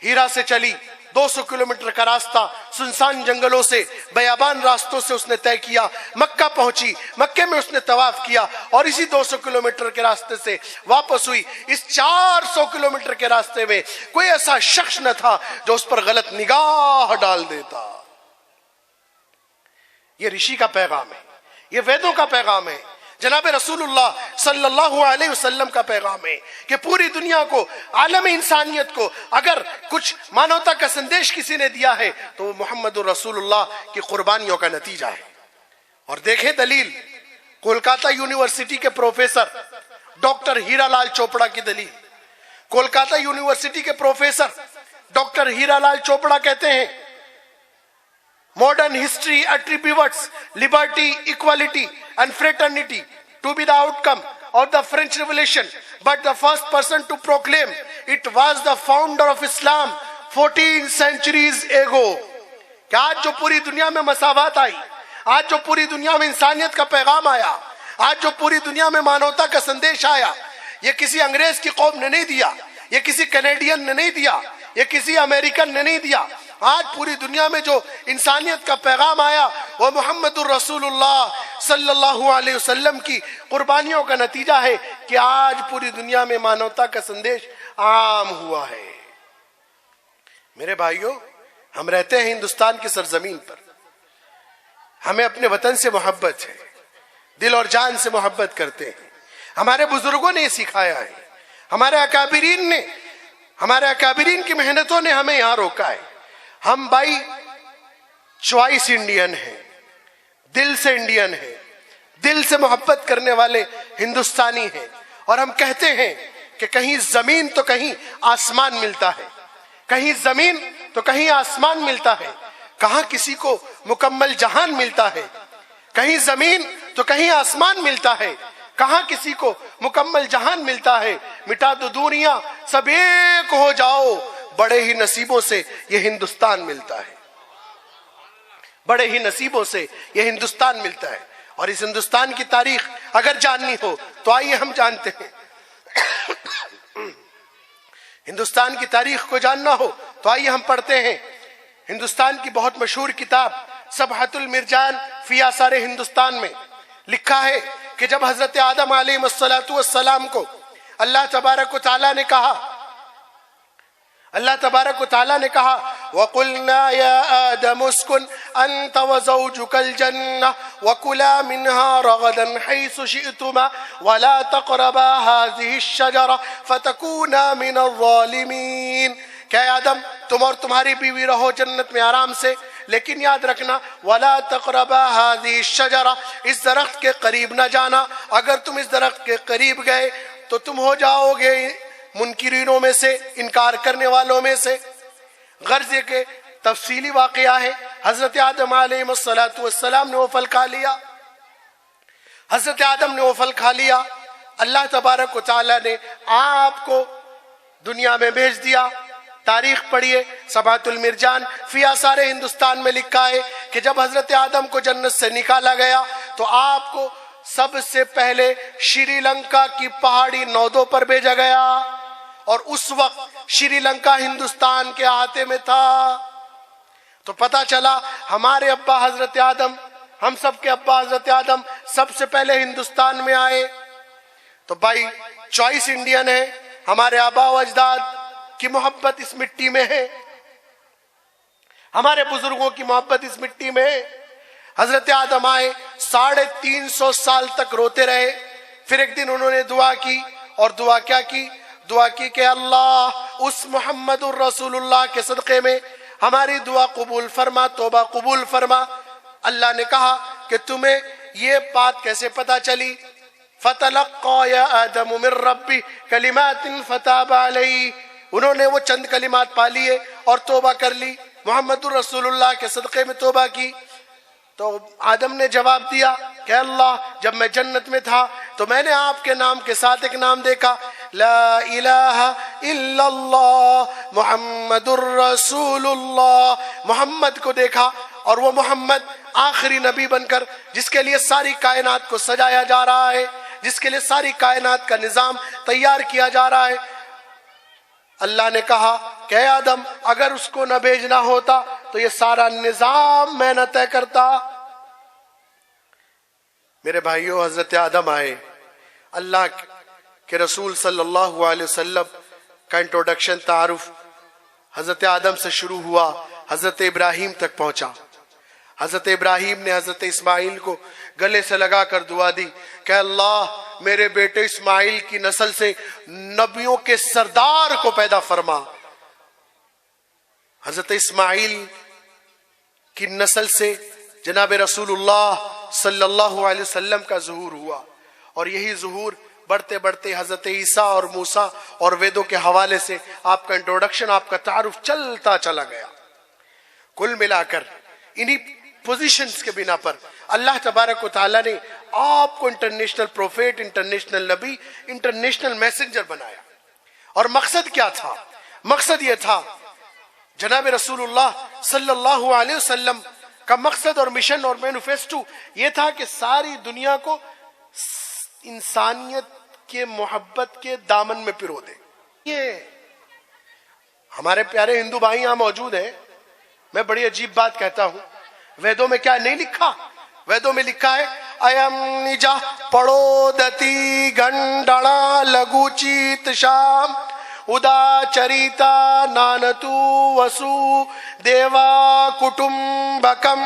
हीरा से चली, 200 किलोमीटर का रास्ता सुनसान जंगलों से, बयाबान रास्तों से उसने तय किया। मक्का पहुंची, मक्के में उसने तवाफ किया और इसी 200 किलोमीटर के रास्ते से वापस हुई। इस 400 किलोमीटर के रास्ते में कोई ऐसा शख्स न था जो उस पर गलत निगाह डाल देता। ये ऋषि का पैगाम है, ये वेदों का पैगाम है, जनाब रसूलुल्लाह सल्लल्लाहु अलैहि वसल्लम का पैगाम है कि पूरी दुनिया को, आलम इंसानियत को अगर कुछ मानवता का संदेश किसी ने दिया है तो वो मोहम्मदुर रसूलुल्लाह की कुर्बानियों का नतीजा है। और देखें दलील, कोलकाता यूनिवर्सिटी के प्रोफेसर डॉक्टर हीरालाल चोपड़ा की दलील। कोलकाता यूनिवर्सिटी के प्रोफेसर डॉक्टर हीरालाल चोपड़ा कहते हैं, modern history attributes liberty, equality and fraternity to be the outcome of the French Revolution, but the first person to proclaim it was the founder of Islam 14 centuries ago। कि आज जो पूरी दुनिया में मसावत आई, आज जो पूरी दुनिया में इंसानियत का पैगाम आया, आज जो पूरी दुनिया में मानवता का संदेश आया, ये किसी अंग्रेज की कौम ने नहीं दिया, ये किसी कैनेडियन ने नहीं दिया, ये किसी अमेरिकन ने नहीं दिया। आज पूरी दुनिया में जो इंसानियत का पैगाम आया वो मोहम्मदुर रसूलुल्लाह सल्लल्लाहु अलैहि वसल्लम की कुर्बानियों का नतीजा है कि आज पूरी दुनिया में मानवता का संदेश आम हुआ है। मेरे भाइयों, हम रहते हैं हिंदुस्तान की सरजमीन पर, हमें अपने वतन से मोहब्बत है, दिल और जान से मोहब्बत करते हैं। हमारे बुजुर्गों ने सिखाया है, हमारे अकाबिरीन की मेहनतों ने हमें यहां रोका है। हम बाई चॉइस इंडियन हैं, दिल से इंडियन हैं, दिल से मोहब्बत करने वाले हिंदुस्तानी हैं। और हम कहते हैं कि कहीं जमीन तो कहीं आसमान मिलता है, कहीं जमीन तो कहीं आसमान मिलता है। कहां किसी को मुकम्मल जहान मिलता है, कहीं जमीन तो कहीं आसमान मिलता है। कहां किसी को मुकम्मल जहान मिलता है। मिटा दो दूरियां सब एक हो जाओ, बड़े ही नसीबों से ये हिंदुस्तान मिलता है, बड़े ही नसीबों से ये हिंदुस्तान मिलता है। और इस हिंदुस्तान की तारीख अगर जाननी हो तो आइए हम जानते हैं। हिंदुस्तान की तारीख को जानना हो तो आइए हम पढ़ते हैं हिंदुस्तान की बहुत मशहूर किताब सबहतुल मिर्जान फी आसार हिंदुस्तान में लिखा है कि जब हजरत आदम अलैहिस्सलातु वस्सलाम को अल्लाह तबारक व तआला ने कहा वकुलना या आदम उस्कुन अंत व ज़ौजुकल जन्नह वकुला मिन्हा रगदन हैसु शिअतुमा वला तक़रबा हाज़िहि शजरा फतकूना मिनज़ ज़ालिमीन। क्या आदम, तुम और तुम्हारी बीवी रहो जन्नत में आराम से, लेकिन याद रखना वला तक़रबा हाज़िहि शजरा, इस दरख्त के करीब न जाना। अगर तुम इस दरख्त के करीब गए तो तुम हो जाओगे मुनकिरीनों में से, इनकार करने वालों में से। गर्ज के तफसीली वाक़या है, हजरत आदम अलैहिस्सलातु वस्सलाम ने वो फल खा लिया, हजरत आदम ने वो फल खा लिया। अल्लाह तबारक व तआला ने आपको दुनिया में भेज दिया। तारीख पढ़िए, सबहतुल मिर्जान फी आसार हिंदुस्तान में लिखा है कि जब हजरत आदम को जन्नत से निकाला गया तो आपको सबसे पहले श्रीलंका की पहाड़ी नौदों पर भेजा गया। और उस वक्त श्रीलंका हिंदुस्तान के अहाते में था। तो पता चला हमारे अब्बा हजरत आदम, हम सब के अब्बा हजरत आदम सबसे पहले हिंदुस्तान में आए। तो भाई चॉइस इंडियन है, हमारे आबा व अजदाद की मोहब्बत इस मिट्टी में है, हमारे बुजुर्गों की मोहब्बत इस मिट्टी में है। हजरत आदम आए, 350 साल तक रोते रहे। फिर एक दिन उन्होंने दुआ की, और दुआ क्या की? दुआ की कि अल्लाह उस मोहम्मदुर रसूलुल्लाह के सदक़े में हमारी दुआ कबूल फरमा, तौबा कबूल फरमा। अल्लाह ने कहा कि तुम्हें ये बात कैसे पता चली? फतलक्का या आदम मिन रब्बी कलिमातिन फताब अलैहि, उन्होंने वो चंद कलिमात पा लिए और तौबा कर ली, मोहम्मदुर रसूलुल्लाह के सदक़े में तौबा की। तो आदम ने जवाब दिया कि अल्लाह, जब मैं जन्नत में था तो मैंने आपके नाम के साथ एक नाम देखा, ला इलाहा इल्लल्लाह मुहम्मदुर रसूलुल्लाह, मोहम्मद को देखा। और वो मोहम्मद आखिरी नबी बनकर, जिसके लिए सारी कायनात को सजाया जा रहा है, जिसके लिए सारी कायनात का निजाम तैयार किया जा रहा है, अल्लाह ने कहा कि आदम अगर उसको न भेजना होता तो ये सारा निजाम मैं न तय करता। मेरे भाइयों, हजरत आदम आए, अल्लाह के रसूल सल्लल्लाहु अलैहि वसल्लम का इंट्रोडक्शन तारुफ हजरत आदम से शुरू हुआ, हजरत इब्राहिम तक पहुंचा। हजरत इब्राहिम ने हजरत इस्माइल को गले से लगा कर दुआ दी कि अल्लाह मेरे बेटे इस्माइल की नस्ल से नबियों के सरदार को पैदा फरमा। हजरत इस्माइल की नस्ल से जनाब रसूलुल्लाह सल्लल्लाहु अलैहि वसल्लम का ज़ुहूर हुआ और यही ज़ुहूर बढ़ते बढ़ते हजरत ईसा और मूसा और वेदों के हवाले से आपका इंट्रोडक्शन, आपका तारुफ चलता चला गया। कुल मिलाकर इन्हीं पोजीशंस के बिना पर अल्लाह तबारक व तआला ने आपको इंटरनेशनल प्रोफेट, इंटरनेशनल नबी, इंटरनेशनल मैसेंजर बनाया। और मकसद क्या था? मकसद यह था, जनाब रसूलुल्लाह सल्लल्लाहु अलैहि वसल्लम का मकसद और मिशन और मैनिफेस्टो यह था कि सारी दुनिया को इंसानियत के मोहब्बत के दामन में पिरो दे। ये हमारे प्यारे हिंदू भाई यहां मौजूद हैं। मैं बड़ी अजीब बात कहता हूं, वेदों में क्या नहीं लिखा? वेदों में लिखा है अयम निजा पड़ोदती गंडणा लघुचीत शाम उदाचरिता नानतु वसु देवा कुटुंबकम।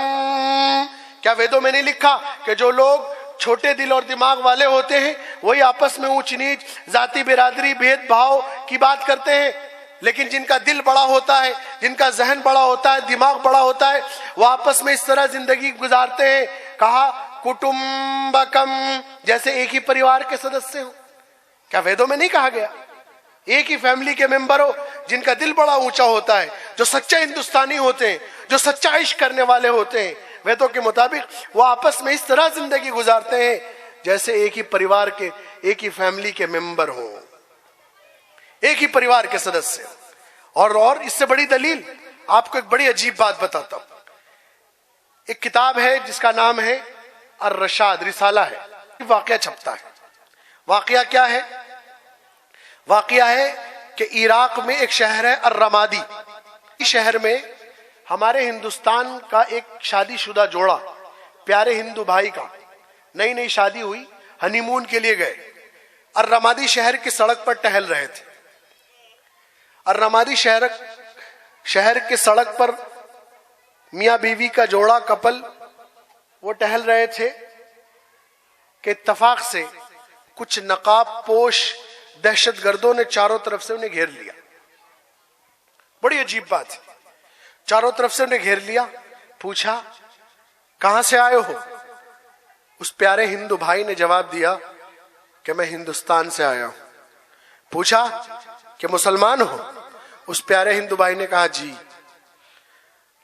क्या वेदों में नहीं लिखा कि जो लोग छोटे दिल और दिमाग वाले होते हैं वही आपस में ऊंच नीच, जाति बिरादरी, भेदभाव की बात करते हैं, लेकिन जिनका दिल बड़ा होता है, जिनका जहन बड़ा होता है, दिमाग बड़ा होता है, वो आपस में इस तरह जिंदगी गुजारते हैं। कहा कुटुंबकम, जैसे एक ही परिवार के सदस्य हो। क्या वेदों में नहीं कहा गया? एक ही फैमिली के मेंबर हो, जिनका दिल बड़ा ऊंचा होता है, जो सच्चे हिंदुस्तानी होते हैं, जो सच्चा इश्क करने वाले होते हैं, वेदों के मुताबिक वो आपस में इस तरह जिंदगी गुजारते हैं जैसे एक ही परिवार के, एक ही फैमिली के मेंबर हो, एक ही परिवार के सदस्य। और इससे बड़ी दलील आपको एक बड़ी अजीब बात बताता हूं। एक किताब है जिसका नाम है अर्रशाद, रिसाला है, वाकया छपता है। वाकया क्या है? वाकया है कि इराक में एक शहर है अर्रमादी। इस शहर में हमारे हिंदुस्तान का एक शादीशुदा जोड़ा, प्यारे हिंदू भाई का, नई नई शादी हुई, हनीमून के लिए गए। अर्रमादी शहर की सड़क पर टहल रहे थे। अर्रमादी शहर के सड़क पर मियां बीवी का जोड़ा, कपल, वो टहल रहे थे कि इत्तफाक से कुछ नकाब पोश दहशतगर्दों ने चारों तरफ से उन्हें घेर लिया। बड़ी अजीब बात है, चारों तरफ से उन्हें घेर लिया। पूछा कहां से आए हो? उस प्यारे हिंदू भाई ने जवाब दिया कि मैं हिंदुस्तान से आया हूं। पूछा कि मुसलमान हो? उस प्यारे हिंदू भाई ने कहा जी।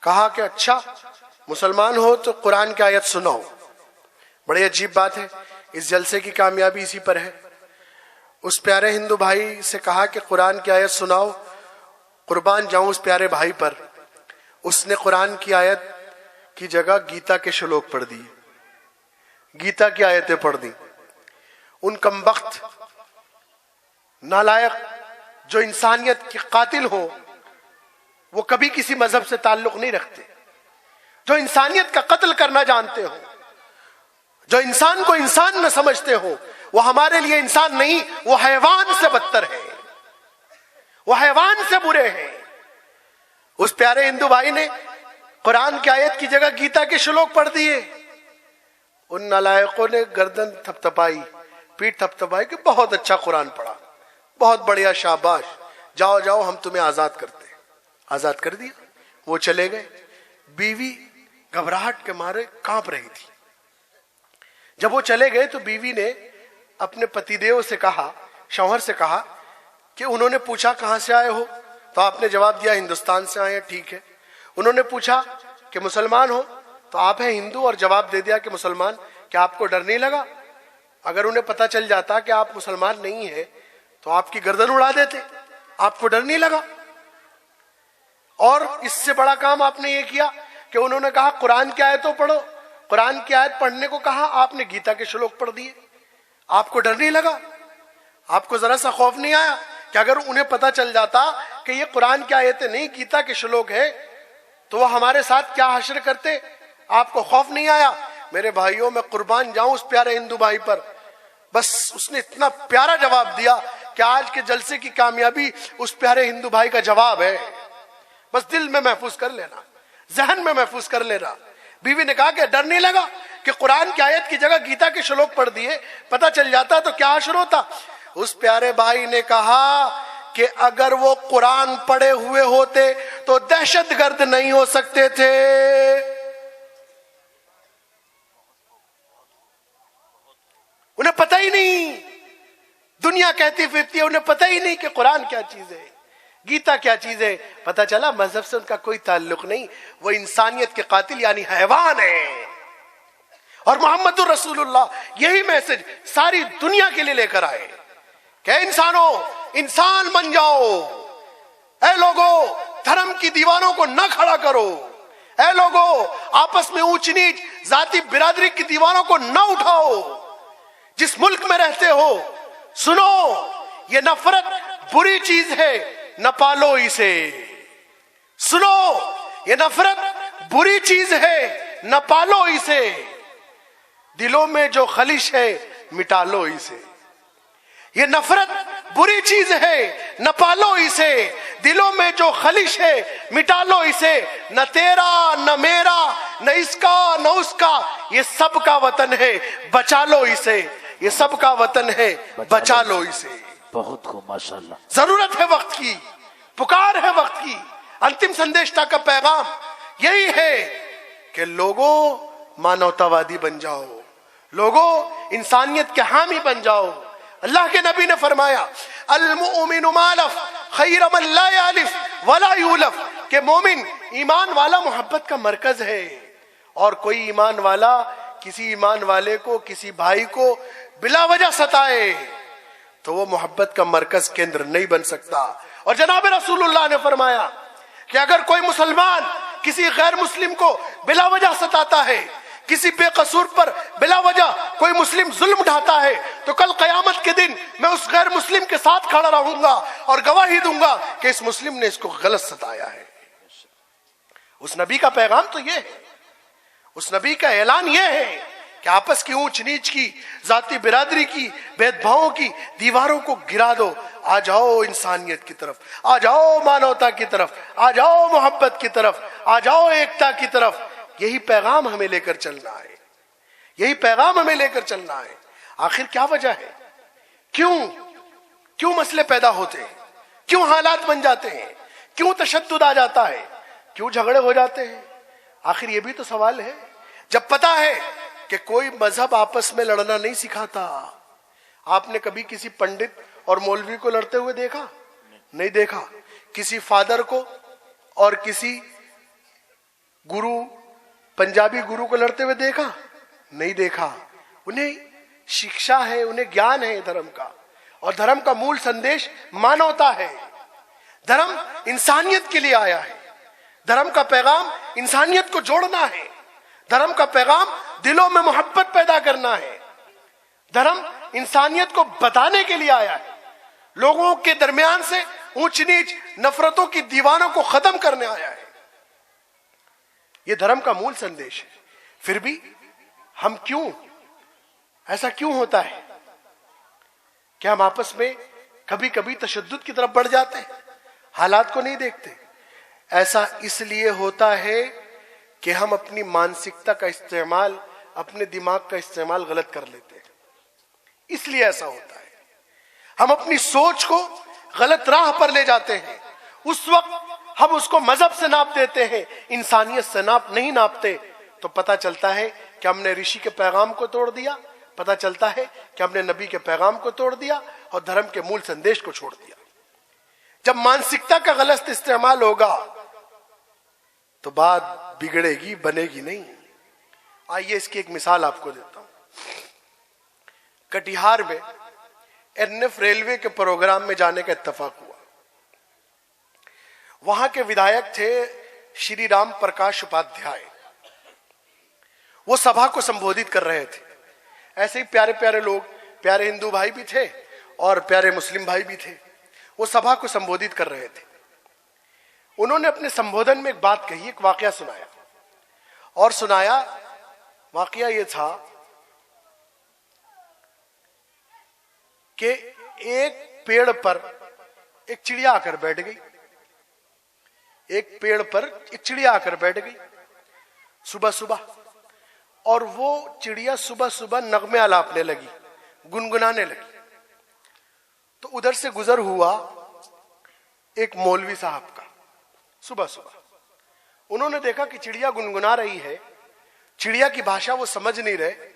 कहा कि अच्छा मुसलमान हो तो कुरान की आयत सुनाओ। बड़ी अजीब बात है, इस जलसे की कामयाबी इसी पर है। उस प्यारे हिंदू भाई से कहा कि कुरान की आयत सुनाओ। कुर्बान जाऊं उस प्यारे भाई पर, उसने कुरान की आयत की जगह गीता के श्लोक पढ़ दिए, गीता की आयतें पढ़ दी। उन कमबख्त नालायक जो इंसानियत के कातिल हो, वो कभी किसी मजहब से ताल्लुक नहीं रखते। जो इंसानियत का कत्ल करना जानते हो, जो इंसान को इंसान न समझते हो, वो हमारे लिए इंसान नहीं, वो हैवान से बदतर है, वो हैवान से बुरे हैं। उस प्यारे हिंदू भाई ने कुरान की आयत की जगह गीता के श्लोक पढ़ दिए। उन नालायकों ने गर्दन थपथपाई, पीठ थपथपाई कि बहुत अच्छा कुरान पढ़ा, बहुत बढ़िया, शाबाश, जाओ जाओ हम तुम्हें आजाद करते हैं। आजाद कर दिया। वो चले गए। बीवी घबराहट के मारे कांप रही थी। जब वो चले गए तो बीवी ने अपने पतिदेव से कहा, शौहर से कहा कि उन्होंने पूछा कहां से आए हो, तो आपने जवाब दिया हिंदुस्तान से आए हैं। ठीक है। उन्होंने पूछा कि मुसलमान हो, तो आप हैं हिंदू और जवाब दे दिया कि मुसलमान। क्या आपको डर नहीं लगा? अगर उन्हें पता चल जाता कि आप मुसलमान नहीं है तो आपकी गर्दन उड़ा देते। आपको डर नहीं लगा? और इससे बड़ा काम आपने ये किया कि उन्होंने कहा कुरान की आयतों पढ़ो। कुरान की आयत पढ़ने को कहा, आपने गीता के श्लोक पढ़ दिए। आपको डर नहीं लगा? आपको जरा सा खौफ नहीं आया कि अगर उन्हें पता चल जाता कि ये कुरान की आयतें नहीं गीता के श्लोक है, तो वो हमारे साथ क्या हश्र करते? आपको खौफ नहीं आया? मेरे भाइयों, मैं कुर्बान जाऊं उस प्यारे हिंदू भाई पर। बस उसने इतना प्यारा जवाब दिया कि आज के जलसे की कामयाबी उस प्यारे हिंदू भाई का जवाब है। बस दिल में महफूज कर लेना, जहन में महफूज कर लेना। बीवी ने कहा कि डर नहीं लगा कि कुरान की आयत की जगह गीता के श्लोक पढ़ दिए, पता चल जाता तो क्या हश्र होता? उस प्यारे भाई ने कहा कि अगर वो कुरान पढ़े हुए होते तो दहशतगर्द नहीं हो सकते थे। उन्हें पता ही नहीं, दुनिया कहती फिरती है, उन्हें पता ही नहीं कि कुरान क्या चीज है, गीता क्या चीज है। पता चला मजहब से उनका कोई ताल्लुक नहीं, वो इंसानियत के कातिल यानी हैवान है। और मोहम्मदुर रसूलुल्लाह यही मैसेज सारी दुनिया के लिए लेकर आए कि इंसानों, इंसान बन जाओ। ऐ लोगों, धर्म की दीवारों को न खड़ा करो। ऐ लोगों, आपस में ऊंच नीच, जाति बिरादरी की दीवारों को न उठाओ। जिस मुल्क में रहते हो, सुनो, ये नफरत बुरी चीज है, न पालो इसे। सुनो, ये नफरत बुरी चीज है, न पालो इसे। दिलों में जो खलिश है, मिटा लो इसे। ये नफरत बुरी चीज है, न पालो इसे। दिलों में जो खलिश है, मिटा लो इसे। न तेरा, न मेरा, न इसका, न उसका, ये सबका वतन है, बचा लो इसे। ये सबका वतन है, बचा लो इसे। बहुत खूब, माशाल्लाह। जरूरत है वक्त की, पुकार है वक्त की। अंतिम संदेशता का पैगाम यही है कि लोगों, मानवतावादी बन जाओ। लोगों, इंसानियत के हामी बन जाओ। अल्लाह के नबी ने फरमाया, अल मुमिनु मालफ खैर मन ला यालिफ वला यूलफ, के मोमिन, ईमान वाला मोहब्बत का मरकज है। और कोई ईमान वाला किसी ईमान वाले को, किसी भाई को बिला वजह सताए तो वो मोहब्बत का मरकज केंद्र नहीं बन सकता। और जनाब रसूलुल्लाह ने फरमाया कि अगर कोई मुसलमान किसी गैर मुस्लिम को बिला वजह सताता है, किसी बेकसूर पर बिला वजह कोई मुस्लिम जुल्म उठाता है, तो कल कयामत के दिन मैं उस गैर मुस्लिम के साथ खड़ा रहूंगा और गवाही दूंगा कि इस मुस्लिम ने इसको गलत सताया है। उस नबी का पैगाम तो ये है, उस नबी का ऐलान ये है कि आपस की ऊंच नीच की, जाति बिरादरी की, भेदभावों की दीवारों को गिरा दो। आ जाओ इंसानियत की तरफ, आ जाओ मानवता की तरफ, आ जाओ मोहब्बत की तरफ, आ जाओ एकता की तरफ। यही पैगाम हमें लेकर चलना है, यही पैगाम हमें लेकर चलना है। आखिर क्या वजह है? क्यों मसले पैदा होते हैं? क्यों हालात बन जाते हैं? क्यों तशद्दुद आ जाता है? क्यों झगड़े हो जाते हैं? आखिर ये भी तो सवाल है। जब पता है कि कोई मजहब आपस में लड़ना नहीं सिखाता। आपने कभी किसी पंडित और मौलवी को लड़ते हुए देखा? नहीं देखा। किसी फादर को और किसी गुरु, पंजाबी गुरु को लड़ते हुए देखा? नहीं देखा। उन्हें शिक्षा है, उन्हें ज्ञान है धर्म का, और धर्म का मूल संदेश मानवता है। धर्म इंसानियत के लिए आया है। धर्म का पैगाम इंसानियत को जोड़ना है। धर्म का पैगाम दिलों में मोहब्बत पैदा करना है। धर्म इंसानियत को बताने के लिए आया है। लोगों के दरमियान से ऊंच नीच, नफरतों की दीवारों को खत्म करने आया है। यह धर्म का मूल संदेश है। फिर भी हम ऐसा क्यों होता है कि हम आपस में कभी कभी तशद्दुद की तरफ बढ़ जाते हैं, हालात को नहीं देखते? ऐसा इसलिए होता है कि हम अपनी मानसिकता का इस्तेमाल, अपने दिमाग का इस्तेमाल गलत कर लेते हैं। इसलिए ऐसा होता है। हम अपनी सोच को गलत राह पर ले जाते हैं। उस वक्त हम उसको मजहब से नाप देते हैं, इंसानियत से नहीं नापते। तो पता चलता है कि हमने ऋषि के पैगाम को तोड़ दिया, पता चलता है कि हमने नबी के पैगाम को तोड़ दिया और धर्म के मूल संदेश को छोड़ दिया। जब मानसिकता का गलत इस्तेमाल होगा तो बात बिगड़ेगी, बनेगी नहीं। आइए इसकी एक मिसाल आपको देता हूं। कटिहार में एनएफ रेलवे के प्रोग्राम में जाने का इत्तेफाक हुआ। वहां के विधायक थे श्री राम प्रकाश उपाध्याय। वो सभा को संबोधित कर रहे थे। ऐसे ही प्यारे प्यारे लोग, प्यारे हिंदू भाई भी थे और प्यारे मुस्लिम भाई भी थे। वो सभा को संबोधित कर रहे थे। उन्होंने अपने संबोधन में एक बात कही, एक वाकया सुनाया। और सुनाया वाकया ये था कि एक पेड़ पर एक चिड़िया आकर बैठ गई। एक पेड़ पर एक चिड़िया आकर बैठ गई सुबह सुबह, और वो चिड़िया सुबह सुबह नगमे आलापने लगी, गुनगुनाने लगी। तो उधर से गुजर हुआ एक मौलवी साहब का सुबह सुबह। उन्होंने देखा कि चिड़िया गुनगुना रही है, चिड़िया की भाषा वो समझ नहीं रहे।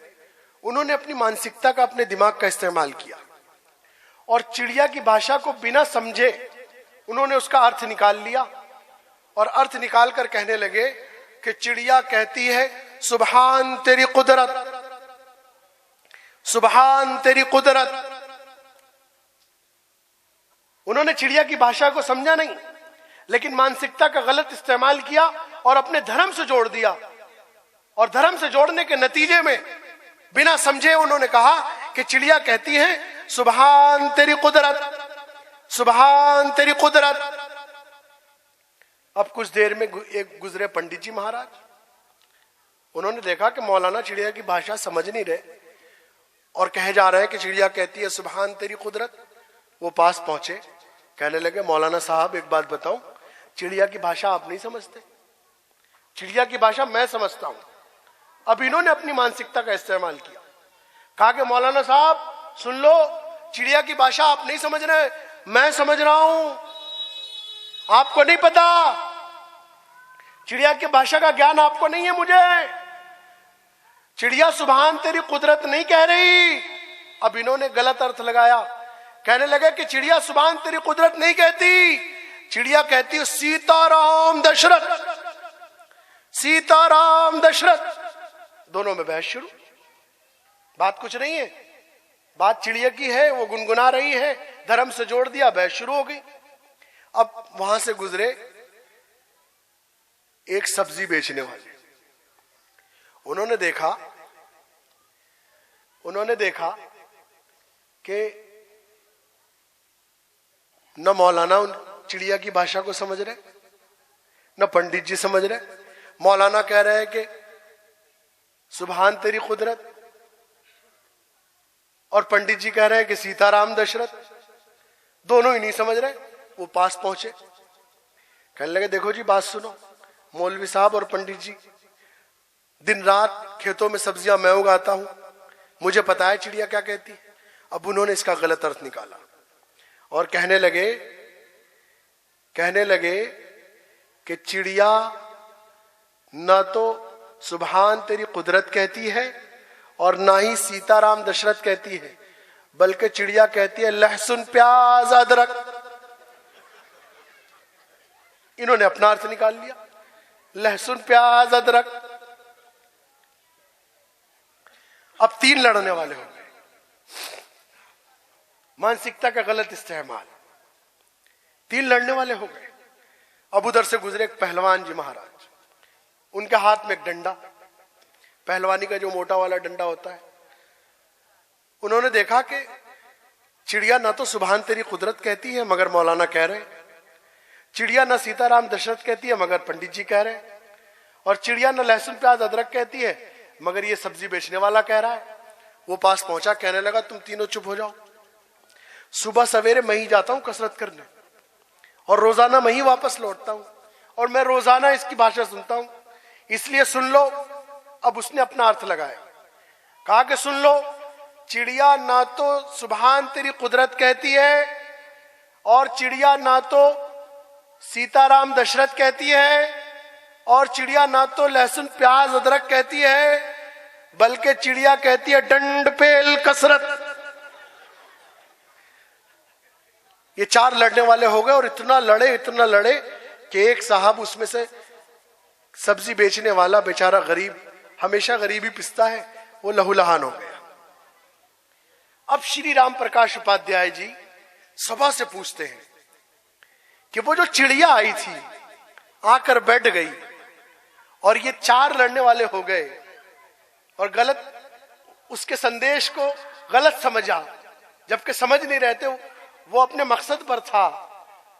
उन्होंने अपनी मानसिकता का, अपने दिमाग का इस्तेमाल किया और चिड़िया की भाषा को बिना समझे उन्होंने उसका अर्थ निकाल लिया। और अर्थ निकाल कर कहने लगे कि चिड़िया कहती है, सुभान तेरी कुदरत, सुभान तेरी कुदरत। उन्होंने चिड़िया की भाषा को समझा नहीं, लेकिन मानसिकता का गलत इस्तेमाल किया और अपने धर्म से जोड़ दिया। और धर्म से जोड़ने के नतीजे में बिना समझे उन्होंने कहा कि चिड़िया कहती है, सुभान तेरी कुदरत, सुभान तेरी कुदरत। अब कुछ देर में एक गुजरे पंडित जी महाराज। उन्होंने देखा कि मौलाना चिड़िया की भाषा समझ नहीं रहे और कहे जा रहे हैं कि चिड़िया कहती है, सुभान तेरी कुदरत। वो पास पहुंचे, कहने लगे, मौलाना साहब एक बात बताऊं, चिड़िया की भाषा आप नहीं समझते, चिड़िया की भाषा मैं समझता हूं। अब इन्होंने अपनी मानसिकता का इस्तेमाल किया, कहा कि मौलाना साहब सुन लो, चिड़िया की भाषा आप नहीं समझ रहे, मैं समझ रहा हूं, आपको नहीं पता, चिड़िया की भाषा का ज्ञान आपको नहीं है। मुझे चिड़िया सुभान तेरी कुदरत नहीं कह रही। अब इन्होंने गलत अर्थ लगाया, कहने लगे कि चिड़िया सुभान तेरी कुदरत नहीं कहती, चिड़िया कहती है, सीताराम दशरथ, सीताराम दशरथ। दोनों में बहस शुरू। बात कुछ नहीं है, बात चिड़िया की है, वो गुनगुना रही है, धर्म से जोड़ दिया, बहस शुरू हो गई। अब वहां से गुजरे एक सब्जी बेचने वाले। उन्होंने देखा कि न मौलाना उन चिड़िया की भाषा को समझ रहे, न पंडित जी समझ रहे। मौलाना कह रहे हैं कि सुभान तेरी कुदरत, और पंडित जी कह रहे हैं कि सीताराम दशरथ। दोनों ही नहीं समझ रहे। वो पास पहुंचे, कहने लगे, देखो जी बात सुनो, मौलवी साहब और पंडित जी, दिन रात खेतों में सब्जियां मैं उगाता हूं, मुझे पता है चिड़िया क्या कहती है। अब उन्होंने इसका गलत अर्थ निकाला और कहने लगे कि चिड़िया ना तो सुभान तेरी कुदरत कहती है और ना ही सीताराम दशरथ कहती है, बल्कि चिड़िया कहती है, लहसुन प्याज अदरक। इन्होंने अपना अर्थ निकाल लिया, लहसुन प्याज अदरक। अब तीन लड़ने वाले हो गए, मानसिकता का गलत इस्तेमाल, तीन लड़ने वाले हो गए। अब उधर से गुजरे एक पहलवान जी महाराज, उनके हाथ में एक डंडा, पहलवानी का जो मोटा वाला डंडा होता है। उन्होंने देखा कि चिड़िया ना तो सुभान तेरी कुदरत कहती है मगर मौलाना कह रहे, चिड़िया ना सीताराम दशरथ कहती है मगर पंडित जी कह रहे, और चिड़िया ना लहसुन प्याज अदरक कहती है मगर ये सब्जी बेचने वाला कह रहा है। वो पास पहुंचा, कहने लगा, तुम तीनों चुप हो जाओ, सुबह सवेरे मैं ही जाता हूं कसरत करने और रोजाना मैं ही वापस लौटता हूं और मैं रोजाना इसकी भाषा सुनता हूं, इसलिए सुन लो। अब उसने अपना अर्थ लगाया, कहा कि सुन लो, चिड़िया ना तो सुभान तेरी कुदरत कहती है और चिड़िया ना तो सीताराम दशरथ कहती है और चिड़िया ना तो लहसुन प्याज अदरक कहती है, बल्कि चिड़िया कहती है डंड पेल कसरत। ये चार लड़ने वाले हो गए और इतना लड़े कि एक साहब उसमें से सब्जी बेचने वाला बेचारा गरीब, हमेशा गरीबी पिसता है, वो लहूलहान हो गया। अब श्री राम प्रकाश उपाध्याय जी सभा से पूछते हैं कि वो जो चिड़िया आई थी आकर बैठ गई और ये चार लड़ने वाले हो गए और गलत उसके संदेश को गलत समझा, जबकि समझ नहीं रहते, वो अपने मकसद पर था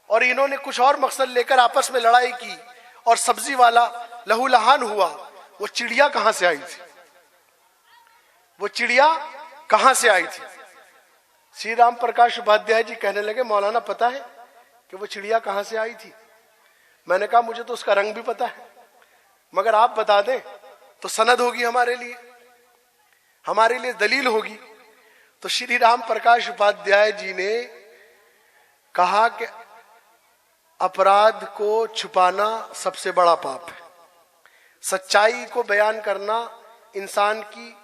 और इन्होंने कुछ और मकसद लेकर आपस में लड़ाई की और सब्जी वाला लहूलुहान हुआ। वो चिड़िया कहां से आई थी? वो चिड़िया कहां से आई थी? श्री राम प्रकाश उपाध्याय जी कहने लगे, मौलाना पता है कि वो चिड़िया कहां से आई थी? मैंने कहा मुझे तो उसका रंग भी पता है, मगर आप बता दें तो सनद होगी हमारे लिए दलील होगी। तो श्री राम प्रकाश उपाध्याय जी ने कहा कि अपराध को छुपाना सबसे बड़ा पाप है, सच्चाई को बयान करना इंसान की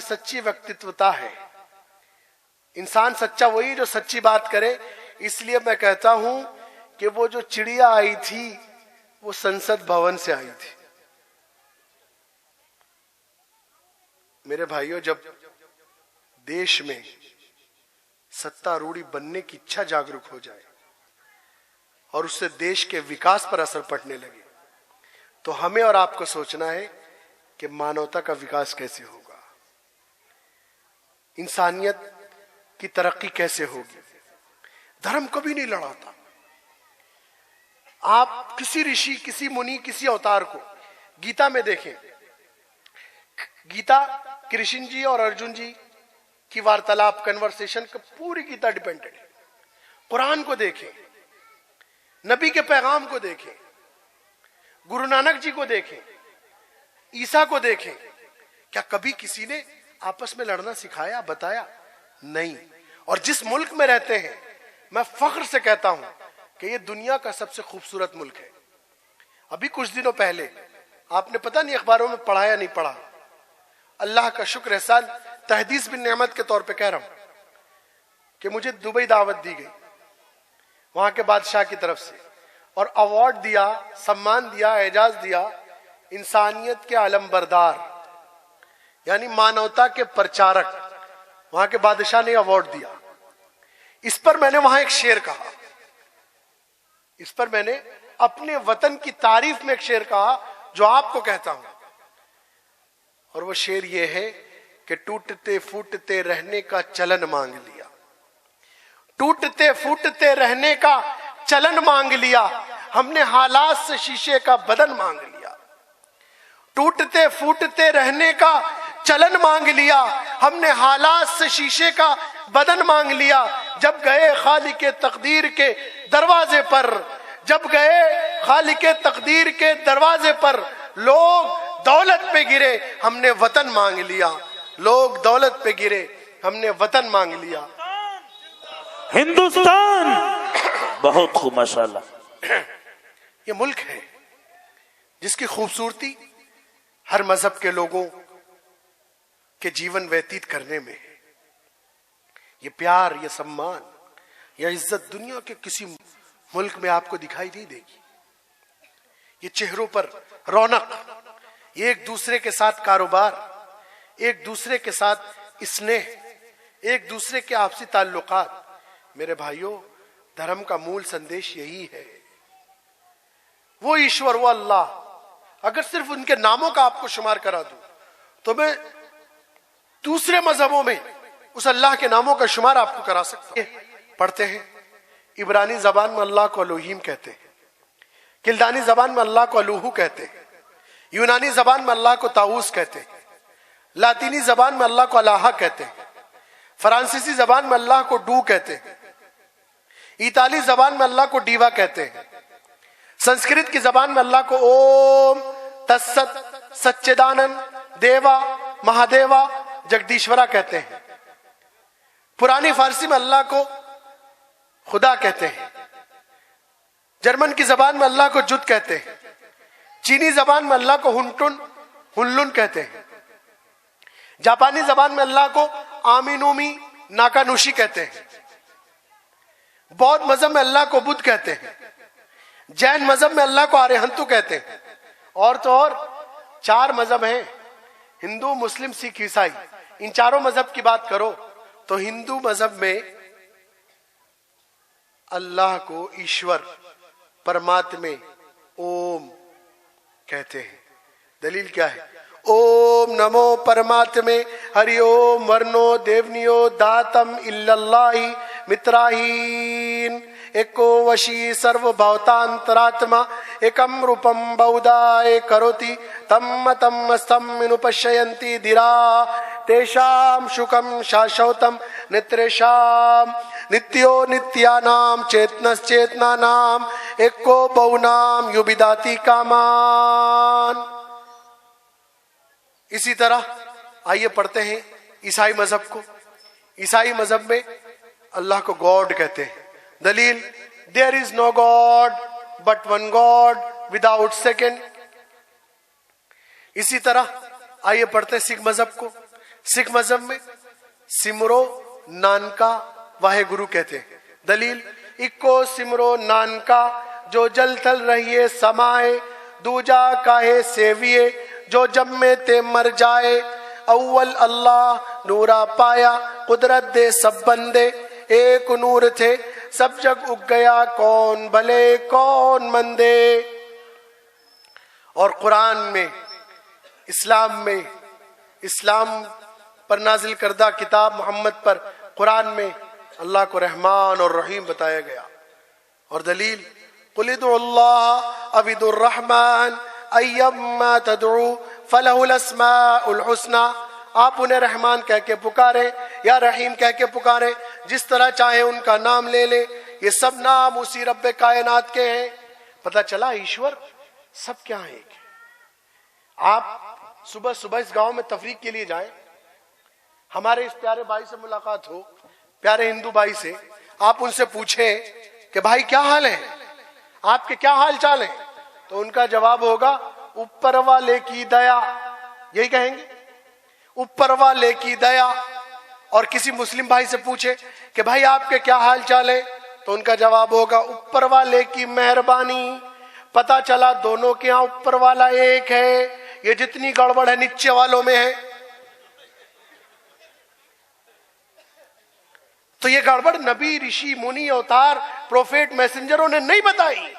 सच्ची व्यक्तित्वता है। इंसान सच्चा वही जो सच्ची बात करे। इसलिए मैं कहता हूं कि वो जो चिड़िया आई थी वो संसद भवन से आई थी। मेरे भाइयों, जब देश में सत्तारूढ़ी बनने की इच्छा जागरूक हो जाए और उससे देश के विकास पर असर पड़ने लगे, तो हमें और आपको सोचना है कि मानवता का विकास कैसे होगा, इंसानियत की तरक्की कैसे होगी। धर्म कभी नहीं लड़ा था। आप किसी ऋषि, किसी मुनि, किसी अवतार को गीता में देखें। गीता कृष्ण जी और अर्जुन जी की वार्तालाप, कन्वर्सेशन का पूरी गीता डिपेंडेड है। कुरान को देखें, नबी के पैगाम को देखें, गुरु नानक जी को देखें, ईसा को देखें। क्या कभी किसी ने आपस में लड़ना सिखाया, बताया? नहीं। और जिस मुल्क में रहते हैं, मैं फख्र से कहता हूं कि ये दुनिया का सबसे खूबसूरत मुल्क है। अभी कुछ दिनों पहले आपने पता नहीं अखबारों में पढ़ा या नहीं पढ़ा, अल्लाह का शुक्र एहसान तहदीस बिन नेमत के तौर पे कह रहा हूं कि मुझे दुबई दावत दी गई वहां के बादशाह की तरफ से, और अवार्ड दिया, सम्मान दिया, एजाज दिया इंसानियत के आलमबरदार यानी मानवता के प्रचारक, वहां के बादशाह ने अवार्ड दिया। इस पर मैंने वहां एक शेर कहा, इस पर मैंने अपने वतन की तारीफ में एक शेर कहा जो आपको कहता हूं, और वो शेर ये है कि टूटते फूटते रहने का चलन मांग लिया, टूटते फूटते रहने का चलन मांग लिया, हमने हालात से शीशे का बदन मांग लिया। टूटते फूटते रहने का चलन मांग लिया, हमने हालात से शीशे का बदन मांग लिया। जब गए खालिके तकदीर के दरवाजे पर, जब गए खालिके तकदीर के दरवाजे पर, लोग दौलत पे गिरे, हमने वतन मांग लिया। लोग दौलत पे गिरे, हमने वतन मांग लिया। हिंदुस्तान बहुत खूब, माशाल्लाह। ये मुल्क है जिसकी खूबसूरती हर मजहब के लोगों के जीवन व्यतीत करने में है। ये प्यार, ये सम्मान, ये इज्जत दुनिया के किसी मुल्क में आपको दिखाई नहीं देगी। ये चेहरों पर रौनक, ये एक दूसरे के साथ कारोबार, एक दूसरे के साथ स्नेह, एक दूसरे के आपसी ताल्लुकात। मेरे भाइयों, धर्म का मूल संदेश यही है। वो ईश्वर, वो अल्लाह, अगर सिर्फ उनके नामों का आपको शुमार करा दूं तो मैं दूसरे मजहबों में उस अल्लाह के नामों का शुमार आपको करा सकता हूं। पढ़ते हैं, इब्रानी जबान में अल्लाह को अलोहीम कहते हैं, किल्दानी जबान में अल्लाह को अलूहू कहते हैं, यूनानी जबान में अल्लाह को ताऊस कहते हैं, लातीनी जबान में अल्लाह को अलाहा कहते हैं, फ्रांसीसी जबान में अल्लाह को डू कहते हैं, इताली जबान में अल्लाह को डीवा कहते हैं, संस्कृत की जबान में अल्लाह को ओम, तत्सत, सच्चिदानंद, देवा, महादेवा, जगदीश्वरा कहते हैं। पुरानी फारसी में अल्लाह को खुदा कहते हैं। जर्मन की जबान में अल्लाह को जुद कहते हैं। चीनी जबान में अल्लाह को हुनलुन कहते हैं। जापानी जबान में अल्लाह को आमिनोमी नाकानुशी कहते हैं। बौद्ध मजहब में अल्लाह को बुद्ध कहते हैं। जैन मजहब में अल्लाह को आर्यहंतु कहते हैं। और तो और 4 मजहब हैं, हिंदू, मुस्लिम, सिख, ईसाई। इन चारों मजहब की बात करो तो हिंदू मजहब में अल्लाह को ईश्वर, परमात्मे, ओम कहते हैं। दलील क्या है? ओम नमो परमात्मे हरि ओम वर्णो देवनियो दातम इल्लल्लाहि मित्राहीन एको वशी सर्वभवतांतरात्मा एकम रूपम बहुधाय करोति तम तम स्तम्नुपश्यन्ति धीरा तेषां शुकं शाश्वतं नित्रेषां नित्यो नित्यानां चेतनश्चेतनानां एको बहुनां युबिदाति कामान। इसी तरह आइए पढ़ते हैं ईसाई मजहब को। ईसाई मजहब में अल्लाह को गॉड कहते हैं। दलील, there is no God but one God without second. इसी तरह आइए पढ़ते हैं सिख मजहब को। सिख मजहब में सिमरो नानका वाहे गुरु कहते हैं। दलील, इको सिमरो नानका जो जल थल रहिए समाए, दूजा काहे सेविए जो जब में ते मर जाए। अव्वल अल्लाह नूरा पाया कुदरत दे सब बंदे, एक नूर थे सब जग उग गया कौन भले कौन मंदे। और कुरान में इस्लाम पर नाजिल करदा किताब मोहम्मद पर कुरान में अल्लाह को रहमान और रहीम बताया गया। और दलील, कुलिदुल्लाह अबिदुर रहमान अय्यम्मा तदउ फलहुल अस्माउल हुस्ना। आप उन्हें रहमान कह के पुकारे या रहीम कह के पुकारे, जिस तरह चाहे उनका नाम ले ले, ये सब नाम उसी रब्बे कायनात के हैं। पता चला ईश्वर सब क्या है एक है। आप सुबह सुबह इस गांव में तफरीक के लिए जाएं, हमारे इस प्यारे भाई से मुलाकात हो, प्यारे हिंदू भाई से, आप उनसे पूछें कि भाई क्या हाल है, आपके क्या हाल चाल है, तो उनका जवाब होगा ऊपर वाले की दया। यही कहेंगे, ऊपर वाले की दया। और किसी मुस्लिम भाई से पूछे कि भाई आपके क्या हाल चाल है, तो उनका जवाब होगा ऊपर वाले की मेहरबानी। पता चला दोनों के यहाँ ऊपर वाला एक है। ये जितनी गड़बड़ है नीचे वालों में है। तो ये गड़बड़ नबी ऋषि मुनि अवतार प्रोफेट मैसेंजरों ने नहीं बताई,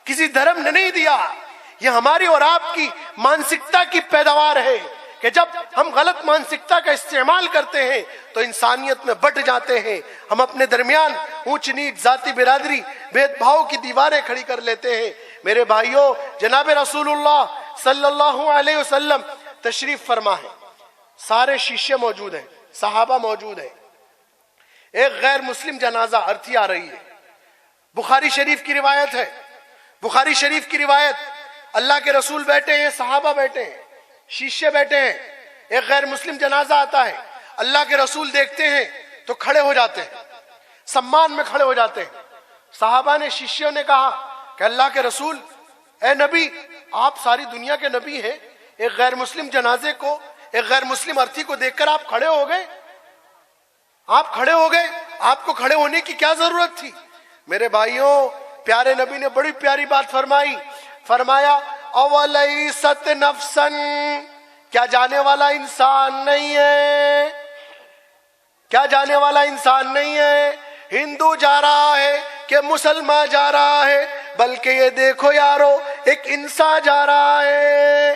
किसी धर्म ने नहीं दिया। ये हमारी और आपकी मानसिकता की पैदावार है कि जब हम गलत मानसिकता का इस्तेमाल करते हैं तो इंसानियत में बट जाते हैं। हम अपने दरमियान ऊंच नीच, जाति बिरादरी, भेदभाव की दीवारें खड़ी कर लेते हैं। मेरे भाइयों, जनाब रसूलुल्लाह सल्लल्लाहु अलैहि वसल्लम तशरीफ फरमा है, सारे शिष्य मौजूद हैं, सहाबा मौजूद हैं। एक गैर मुस्लिम जनाजा अर्थी आ रही है। बुखारी शरीफ की रिवायत है। बुखारी शरीफ की रिवायत, अल्लाह के रसूल बैठे हैं, सहाबा बैठे हैं, शिष्य बैठे हैं। एक गैर मुस्लिम जनाजा आता है, अल्लाह के रसूल देखते हैं तो खड़े हो जाते हैं, सम्मान में खड़े हो जाते हैं। सहाबा ने, शिष्यों ने कहा कि अल्लाह के रसूल, ए नबी, आप सारी दुनिया के नबी हैं, एक गैर मुस्लिम जनाजे को, एक गैर मुस्लिम अर्थी को देखकर आप खड़े हो गए। आप खड़े हो गए, आपको खड़े होने की क्या जरूरत थी? मेरे भाइयों, प्यारे नबी ने बड़ी प्यारी बात फरमाई। फरमाया, अवलैसत नफ्सन, क्या जाने वाला इंसान नहीं है? क्या जाने वाला इंसान नहीं है? हिंदू जा रहा है कि मुसलमान जा रहा है, बल्कि ये देखो यारो, एक इंसान जा रहा है।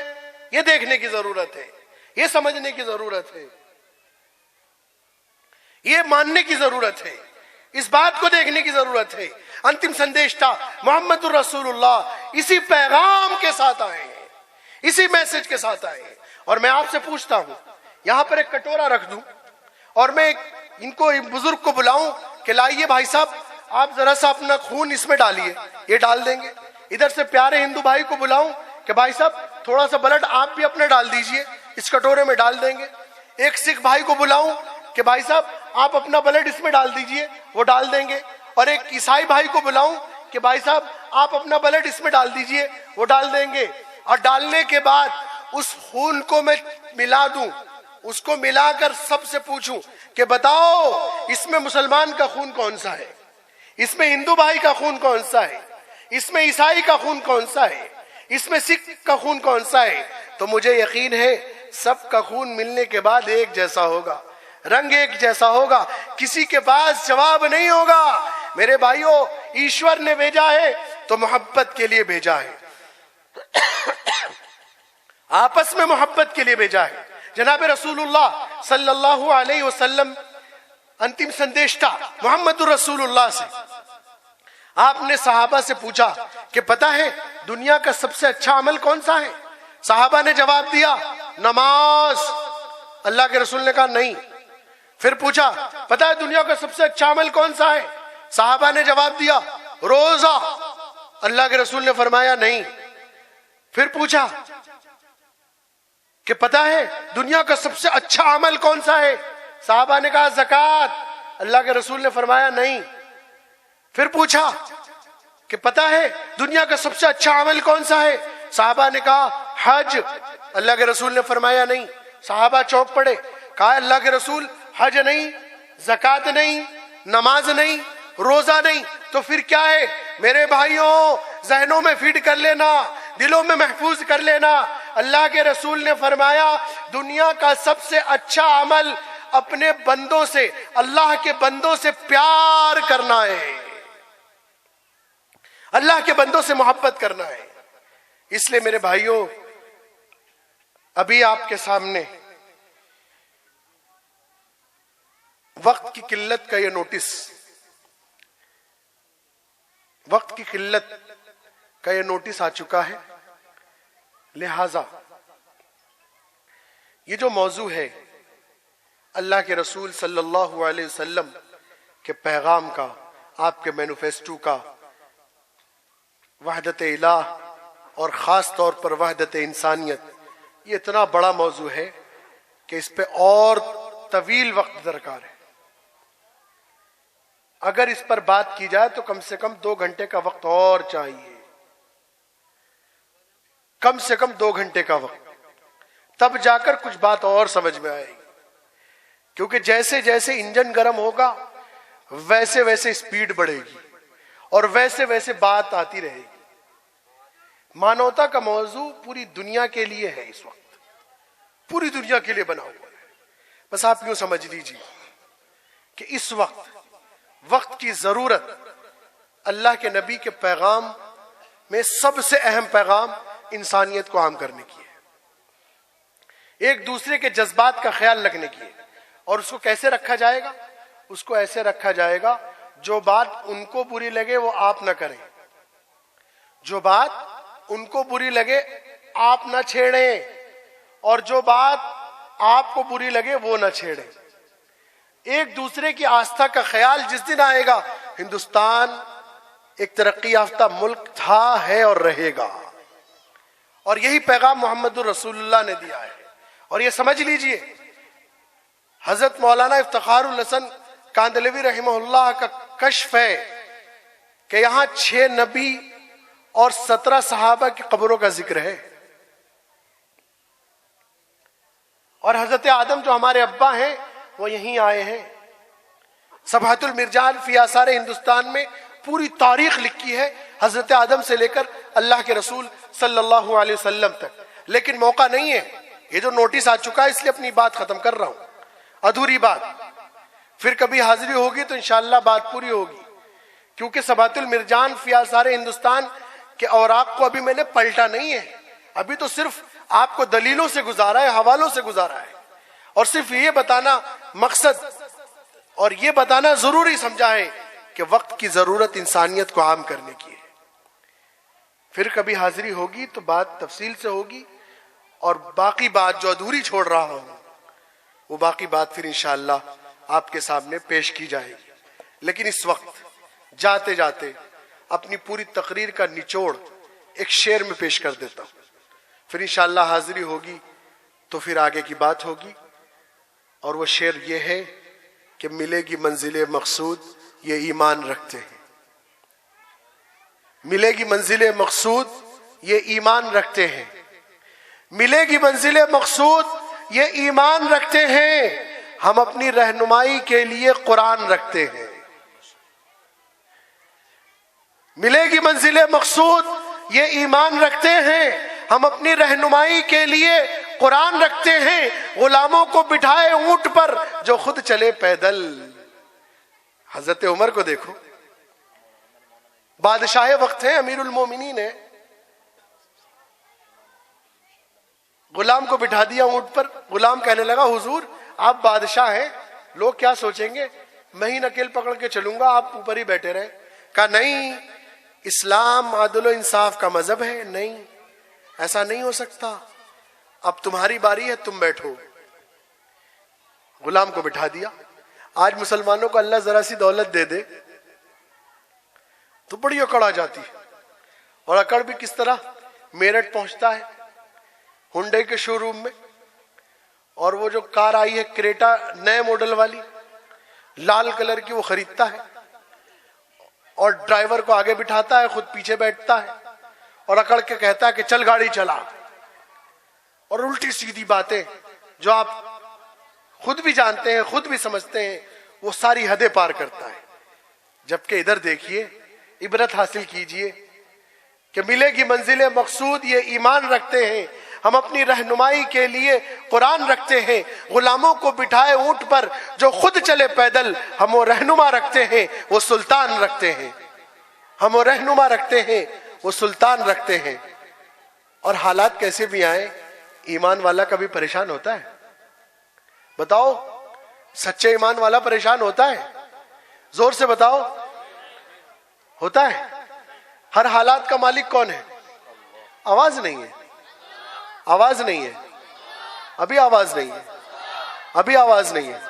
ये देखने की जरूरत है, ये समझने की जरूरत है, ये मानने की जरूरत है, इस बात को देखने की जरूरत है। अंतिम संदेश था मोहम्मदुर रसूलुल्लाह इसी पैगाम के साथ आए हैं, इसी मैसेज के साथ आए हैं। और मैं आपसे पूछता हूं, यहां पर एक कटोरा रख दूं और मैं इनको, बुजुर्ग को बुलाऊं कि लाइए भाई साहब, आप जरा सा अपना खून इसमें डालिए, ये डाल देंगे। इधर से प्यारे हिंदू भाई को बुलाऊं कि भाई साहब थोड़ा सा ब्लड आप भी अपना डाल दीजिए, इस कटोरे में डाल देंगे। एक सिख भाई को बुलाऊं कि भाई साहब आप अपना ब्लड इसमें डाल दीजिए, वो डाल देंगे। और एक ईसाई भाई को बुलाऊं कि भाई साहब आप अपना ब्लड इसमें डाल दीजिए, वो डाल देंगे। और डालने के बाद उस खून को मैं मिला दूं, उसको मिलाकर सबसे पूछूं कि बताओ इसमें मुसलमान का खून कौन सा है, इसमें हिंदू भाई का खून कौन सा है, इसमें ईसाई का खून कौन सा है, इसमें सिख का खून कौन सा है, तो मुझे यकीन है सबका खून मिलने के बाद एक जैसा होगा, रंग एक जैसा होगा, किसी के पास जवाब नहीं होगा। मेरे भाइयों, ईश्वर ने भेजा है तो मोहब्बत के लिए भेजा है। आपस में मोहब्बत के लिए भेजा है। जनाब रसूलुल्लाह सल्लल्लाहु अलैहि वसल्लम अंतिम संदेश था मोहम्मदुर रसूलुल्लाह से। आपने सहाबा से पूछा कि पता है दुनिया का सबसे अच्छा अमल कौन सा है? सहाबा ने जवाब दिया नमाज। अल्लाह के रसूल ने कहा नहीं। फिर पूछा पता है दुनिया का सबसे अच्छा अमल कौन सा है? सहाबा ने जवाब दिया रोजा। अल्लाह के रसूल ने फरमाया नहीं। फिर पूछा कि पता है दुनिया का सबसे अच्छा अमल कौन सा है? सहाबा ने कहा ज़कात। अल्लाह के रसूल ने फरमाया नहीं। फिर पूछा कि पता है दुनिया का सबसे अच्छा अमल कौन सा है? सहाबा ने कहा हज। अल्लाह के रसूल ने फरमाया नहीं। सहाबा चौंक पड़े। कहा अल्लाह के रसूल हज नहीं, ज़कात नहीं, नमाज नहीं, रोजा नहीं, तो फिर क्या है? मेरे भाइयों जहनों में फीड कर लेना, दिलों में महफूज कर लेना। अल्लाह के रसूल ने फरमाया दुनिया का सबसे अच्छा अमल अपने बंदों से, अल्लाह के बंदों से प्यार करना है, अल्लाह के बंदों से मोहब्बत करना है। इसलिए मेरे भाइयों अभी आपके सामने वक्त की किल्लत का यह नोटिस, वक्त की किल्लत का यह नोटिस आ चुका है। लिहाजा ये जो मौजू है अल्लाह के रसूल सल्लल्लाहु अलैहि वसल्लम के पैगाम का, आपके मैनिफेस्टो का, वहदत इलाह और खास तौर पर वहदत इंसानियत, ये इतना बड़ा मौजू है कि इस पे और तवील वक्त दरकार है। अगर इस पर बात की जाए तो कम से कम 2 घंटे का वक्त और चाहिए, कम से कम 2 घंटे का वक्त, तब जाकर कुछ बात और समझ में आएगी। क्योंकि जैसे जैसे इंजन गर्म होगा वैसे वैसे स्पीड बढ़ेगी और वैसे वैसे बात आती रहेगी। मानवता का मौजू पूरी दुनिया के लिए है, इस वक्त पूरी दुनिया के लिए बना हुआ है। बस आप यूं समझ लीजिए कि इस वक्त की जरूरत अल्लाह के नबी के पैगाम में सबसे अहम पैगाम इंसानियत को आम करने की है, एक दूसरे के जज्बात का ख्याल रखने की है। और उसको कैसे रखा जाएगा? उसको ऐसे रखा जाएगा जो बात उनको बुरी लगे वो आप ना करें, जो बात उनको बुरी लगे आप ना छेड़ें, और जो बात आपको बुरी लगे वो ना छेड़ें। एक दूसरे की आस्था का ख्याल जिस दिन आएगा, हिंदुस्तान एक तरक्की याफ्ता मुल्क था, है और रहेगा। और यही पैगाम मोहम्मदुर रसूलुल्लाह ने दिया है। और ये समझ लीजिए हजरत मौलाना इफ्तिखारुल हसन कांदलवी रहमहुल्लाह का कश्फ है कि यहां 6 नबी और 17 सहाबा की कब्रों का जिक्र है। और हजरत आदम जो हमारे अब्बा हैं वो यहीं आए हैं। सबाहतुल मिर्जान फी आसार हिंदुस्तान में पूरी तारीख लिखी है हजरत आदम से लेकर अल्लाह के रसूल सल्लल्लाहु अलैहि वसल्लम तक। लेकिन मौका नहीं है, ये जो नोटिस आ चुका है इसलिए अपनी बात खत्म कर रहा हूं, अधूरी बात। फिर कभी हाजिरी होगी तो इंशाअल्लाह बात पूरी होगी। क्योंकि सबाहतुल मिर्जान फी आसार हिंदुस्तान के औराक को अभी मैंने पलटा नहीं है, अभी तो सिर्फ आपको दलीलों से गुजारा है, हवालों से गुजारा है। और सिर्फ ये बताना मकसद और ये बताना जरूरी समझा है कि वक्त की जरूरत इंसानियत को आम करने की है। फिर कभी हाजिरी होगी तो बात तफसील से होगी, और बाकी बात जो अधूरी छोड़ रहा हूं वो बाकी बात फिर इंशाअल्लाह आपके सामने पेश की जाएगी। लेकिन इस वक्त जाते जाते अपनी पूरी तकरीर का निचोड़ एक शेर में पेश कर देता हूं। फिर इंशाअल्लाह हाजिरी होगी तो फिर आगे की बात होगी। और वो शेर ये है कि मिलेगी मंजिले मकसूद ये ईमान रखते हैं, मिलेगी मंजिले मकसूद ये ईमान रखते हैं, मिलेगी मंजिले मकसूद ये ईमान रखते हैं, हम अपनी रहनुमाई के लिए कुरान रखते हैं। मिलेगी मंजिले मकसूद ये ईमान रखते हैं, हम अपनी रहनुमाई के लिए कुरान रखते हैं, गुलामों को बिठाए ऊंट पर जो खुद चले पैदल। हजरत उमर को देखो, बादशाह वक्त है, अमीरुल मोमिनीन है, गुलाम को बिठा दिया ऊंट पर। गुलाम कहने लगा, हुजूर आप बादशाह हैं, लोग क्या सोचेंगे, मैं ही नकेल पकड़ के चलूंगा, आप ऊपर ही बैठे रहे। कहा नहीं, इस्लाम अदल और इंसाफ का मजहब है, नहीं ऐसा नहीं हो सकता, अब तुम्हारी बारी है, तुम बैठो। गुलाम को बिठा दिया। आज मुसलमानों को अल्लाह जरा सी दौलत दे दे तो बड़ी अकड़ आ जाती है। और अकड़ भी किस तरह, मेरठ पहुंचता है हुंडई के शोरूम में, और वो जो कार आई है क्रेटा नए मॉडल वाली लाल कलर की, वो खरीदता है और ड्राइवर को आगे बिठाता है, खुद पीछे बैठता है और अकड़ के कहता है कि चल गाड़ी चला। और उल्टी सीधी बातें जो आप खुद भी जानते हैं, खुद भी समझते हैं, वो सारी हदें पार करता है। जबकि इधर देखिए, इबरत हासिल कीजिए कि मिलेगी मंजिले मकसूद ये ईमान रखते हैं, हम अपनी रहनुमाई के लिए कुरान रखते हैं। गुलामों को बिठाए ऊंट पर जो खुद चले पैदल, हम वो रहनुमा रखते हैं, वो सुल्तान रखते हैं। हम वो रहनुमा रखते हैं, वो सुल्तान रखते हैं। और हालात कैसे भी आए, ईमान वाला कभी परेशान होता है? बताओ, सच्चे ईमान वाला परेशान होता है? जोर से बताओ, होता है? हर हालात का मालिक कौन है? आवाज नहीं है, आवाज नहीं है, अभी आवाज नहीं है, अभी आवाज नहीं है।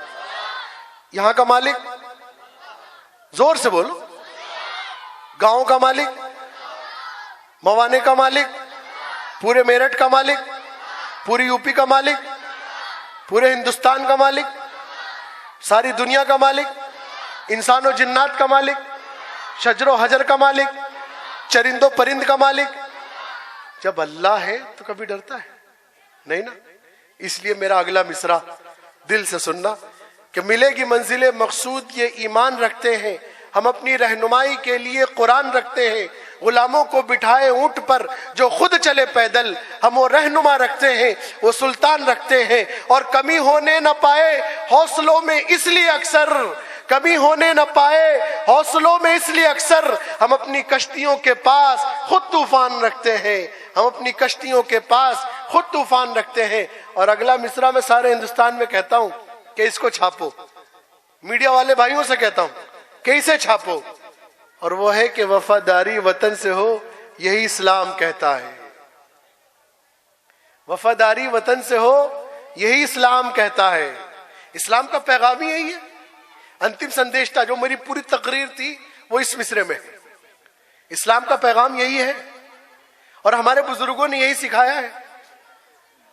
यहां का मालिक, जोर से बोलो, गांव का मालिक, मवाने का मालिक, पूरे मेरठ का मालिक, पूरी यूपी का मालिक, पूरे हिंदुस्तान का मालिक, सारी दुनिया का मालिक, इंसानों जिन्नात का मालिक, शजरो हजर का मालिक, चरिंदो परिंद का मालिक। जब अल्लाह है तो कभी डरता है नहीं ना। इसलिए मेरा अगला मिसरा दिल से सुनना कि मिलेगी मंजिले मकसूद ये ईमान रखते हैं, हम अपनी रहनुमाई के लिए कुरान रखते हैं। गुलामों को बिठाए ऊंट पर जो खुद चले पैदल, हम वो रहनुमा रखते हैं, वो सुल्तान रखते हैं। और कमी होने न पाए हौसलों में इसलिए अक्सर, कमी होने न पाए हौसलों में इसलिए अक्सर, हम अपनी कश्तियों के पास खुद तूफान रखते हैं। हम अपनी कश्तियों के पास खुद तूफान रखते हैं। और अगला मिसरा मैं सारे हिंदुस्तान में कहता हूं कि इसको छापो, मीडिया वाले भाइयों से कहता हूं कि इसे छापो, और वो है कि वफादारी वतन से हो यही इस्लाम कहता है। वफादारी वतन से हो यही इस्लाम कहता है। इस्लाम का पैगाम ही यही है। अंतिम संदेश था जो मेरी पूरी तकरीर थी वो इस मिसरे में। इस्लाम का पैगाम यही है और हमारे बुजुर्गों ने यही सिखाया है।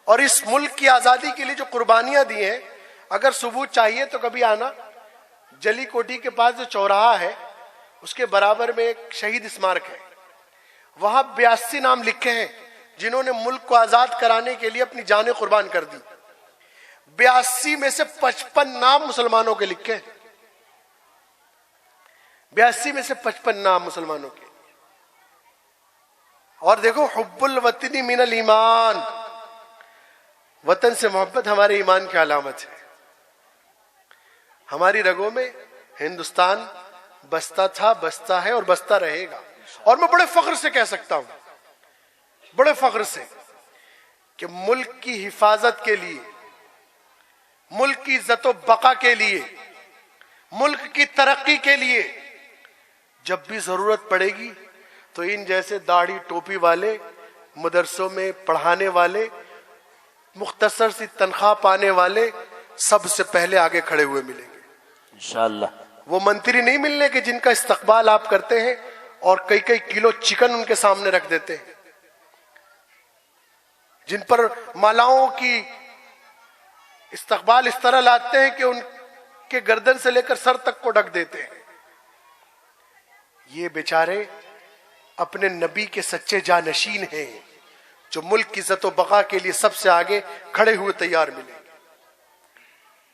और इस मुल्क की आजादी के लिए जो कुर्बानियां दी हैं, अगर सबूत चाहिए तो कभी आना, जली कोठी के पास जो चौराहा है उसके बराबर में एक शहीद स्मारक है, वहां 82 नाम लिखे हैं जिन्होंने मुल्क को आजाद कराने के लिए अपनी जानें कुर्बान कर दी। 82 में से 55 नाम मुसलमानों के लिखे हैं। 82 में से 55 नाम मुसलमानों के। और देखो, हुब्बुल वतनी मिनल ईमान, वतन से मोहब्बत हमारे ईमान की अलामत है। हमारी रगों में हिंदुस्तान बसता था, बसता है और बसता रहेगा। और मैं बड़े फख्र से कह सकता हूं, बड़े फख्र से, कि मुल्क की हिफाजत के लिए, मुल्क की इज्जत व बका के लिए, मुल्क की तरक्की के लिए जब भी जरूरत पड़ेगी तो इन जैसे दाढ़ी टोपी वाले, मदरसों में पढ़ाने वाले, मुख्तसर सी तनख्वाह पाने वाले सबसे पहले आगे खड़े हुए मिलेंगे इंशाअल्लाह। वो मंत्री नहीं मिलने के जिनका इस्तकबाल आप करते हैं और कई कई किलो चिकन उनके सामने रख देते हैं, जिन पर मालाओं की इस्तकबाल इस तरह लाते हैं कि उनके गर्दन से लेकर सर तक को ढक देते हैं। ये बेचारे अपने नबी के सच्चे जानशीन हैं जो मुल्क की इज्जत व बका के लिए सबसे आगे खड़े हुए तैयार मिलेंगे।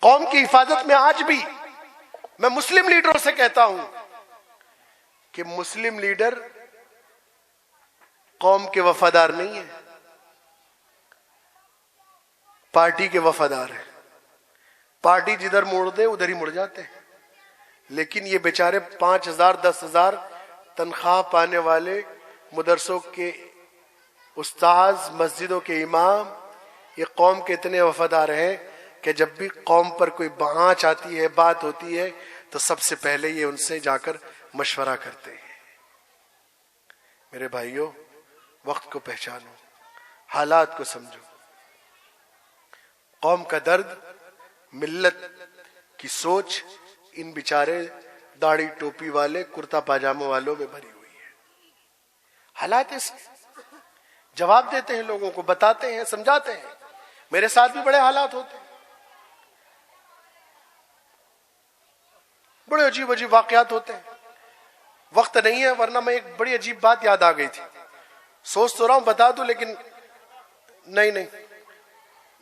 कौम की हिफाजत में आज भी मैं मुस्लिम लीडरों से कहता हूं कि मुस्लिम लीडर कौम के वफादार नहीं है, पार्टी के वफादार है। पार्टी जिधर मोड़ दे उधर ही मुड़ जाते हैं। लेकिन ये बेचारे 5,000 10,000 तनख्वाह पाने वाले, मदरसों के उस्ताज, मस्जिदों के इमाम, ये कौम के इतने वफादार हैं कि जब भी कौम पर कोई आँच आती है, बात होती है, तो सबसे पहले ये उनसे जाकर मशवरा करते हैं। मेरे भाइयों, वक्त को पहचानो, हालात को समझो। कौम का दर्द, मिल्लत की सोच इन बेचारे दाढ़ी टोपी वाले, कुर्ता पाजामा वालों में भरी हुई है। हालात ऐसे, जवाब देते हैं लोगों को, बताते हैं, समझाते हैं। मेरे साथ भी बड़े हालात होते हैं, बड़े अजीब अजीब वाकयात होते हैं। वक्त नहीं है, वरना मैं एक बड़ी अजीब बात याद आ गई थी। सोच तो रहा हूं बता दूं, लेकिन नहीं,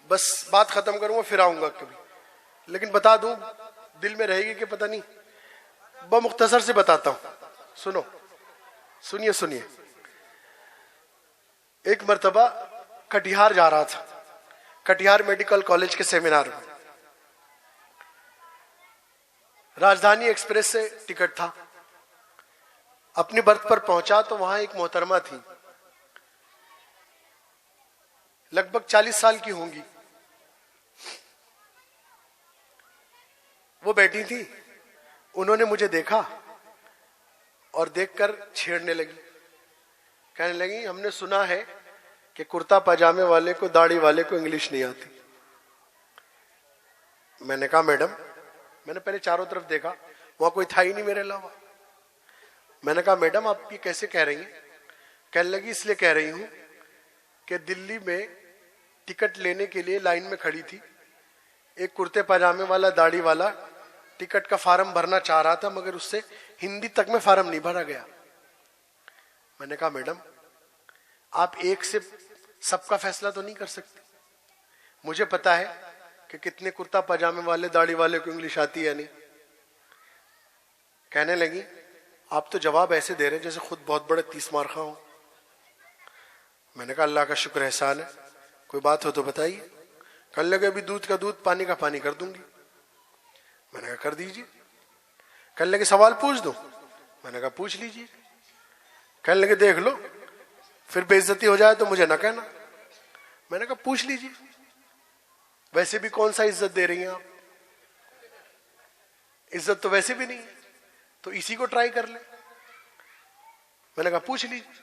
बस बात खत्म करूंगा फिर आऊंगा कभी, लेकिन बता दूं, दिल में रहेगी कि पता नहीं। बमुख्तसर से बताता हूं, सुनो, सुनिए। एक मर्तबा कटिहार जा रहा था, कटिहार मेडिकल कॉलेज के सेमिनार में। राजधानी एक्सप्रेस से टिकट था। अपनी बर्थ पर पहुंचा तो वहां एक मोहतरमा थी, लगभग 40 साल की होंगी। वो बैठी थी, उन्होंने मुझे देखा और देखकर छेड़ने लगी। कहने लगी, हमने सुना है कि कुर्ता पजामे वाले को, दाढ़ी वाले को इंग्लिश नहीं आती। मैंने कहा मैडम, मैंने पहले चारों तरफ देखा, वहां कोई था ही नहीं मेरे अलावा। मैंने कहा मैडम, आप ये कैसे कह रही हैं? कहने लगी, इसलिए कह रही हूं कि दिल्ली में टिकट लेने के लिए लाइन में खड़ी थी। एक कुर्ते पजामे वाला, दाढ़ी वाला टिकट का फार्म भरना चाह रहा था, मगर उससे हिंदी तक में फार्म नहीं भरा गया। मैंने कहा मैडम, आप एक से सबका फैसला तो नहीं कर सकते। मुझे पता है कि कितने कुर्ता पजामे वाले, दाढ़ी वाले को इंग्लिश आती है नहीं। कहने लगी, आप तो जवाब ऐसे दे रहे हैं जैसे खुद बहुत बड़े 30 मार्खा हो। मैंने कहा अल्लाह का शुक्र एहसान है, कोई बात हो तो बताइए। कहने लगे, अभी दूध का दूध, पानी का पानी कर दूंगी। मैंने कहा कर दीजिए। कहने लगे, सवाल पूछ दो? मैंने कहा पूछ लीजिए। कहने लगे, देख लो, फिर बेइज्जती हो जाए तो मुझे ना कहना। मैंने कहा पूछ लीजिए, वैसे भी कौन सा इज्जत दे रही हैं आप, इज्जत तो वैसे भी नहीं है, तो इसी को ट्राई कर ले। मैंने कहा पूछ लीजिए।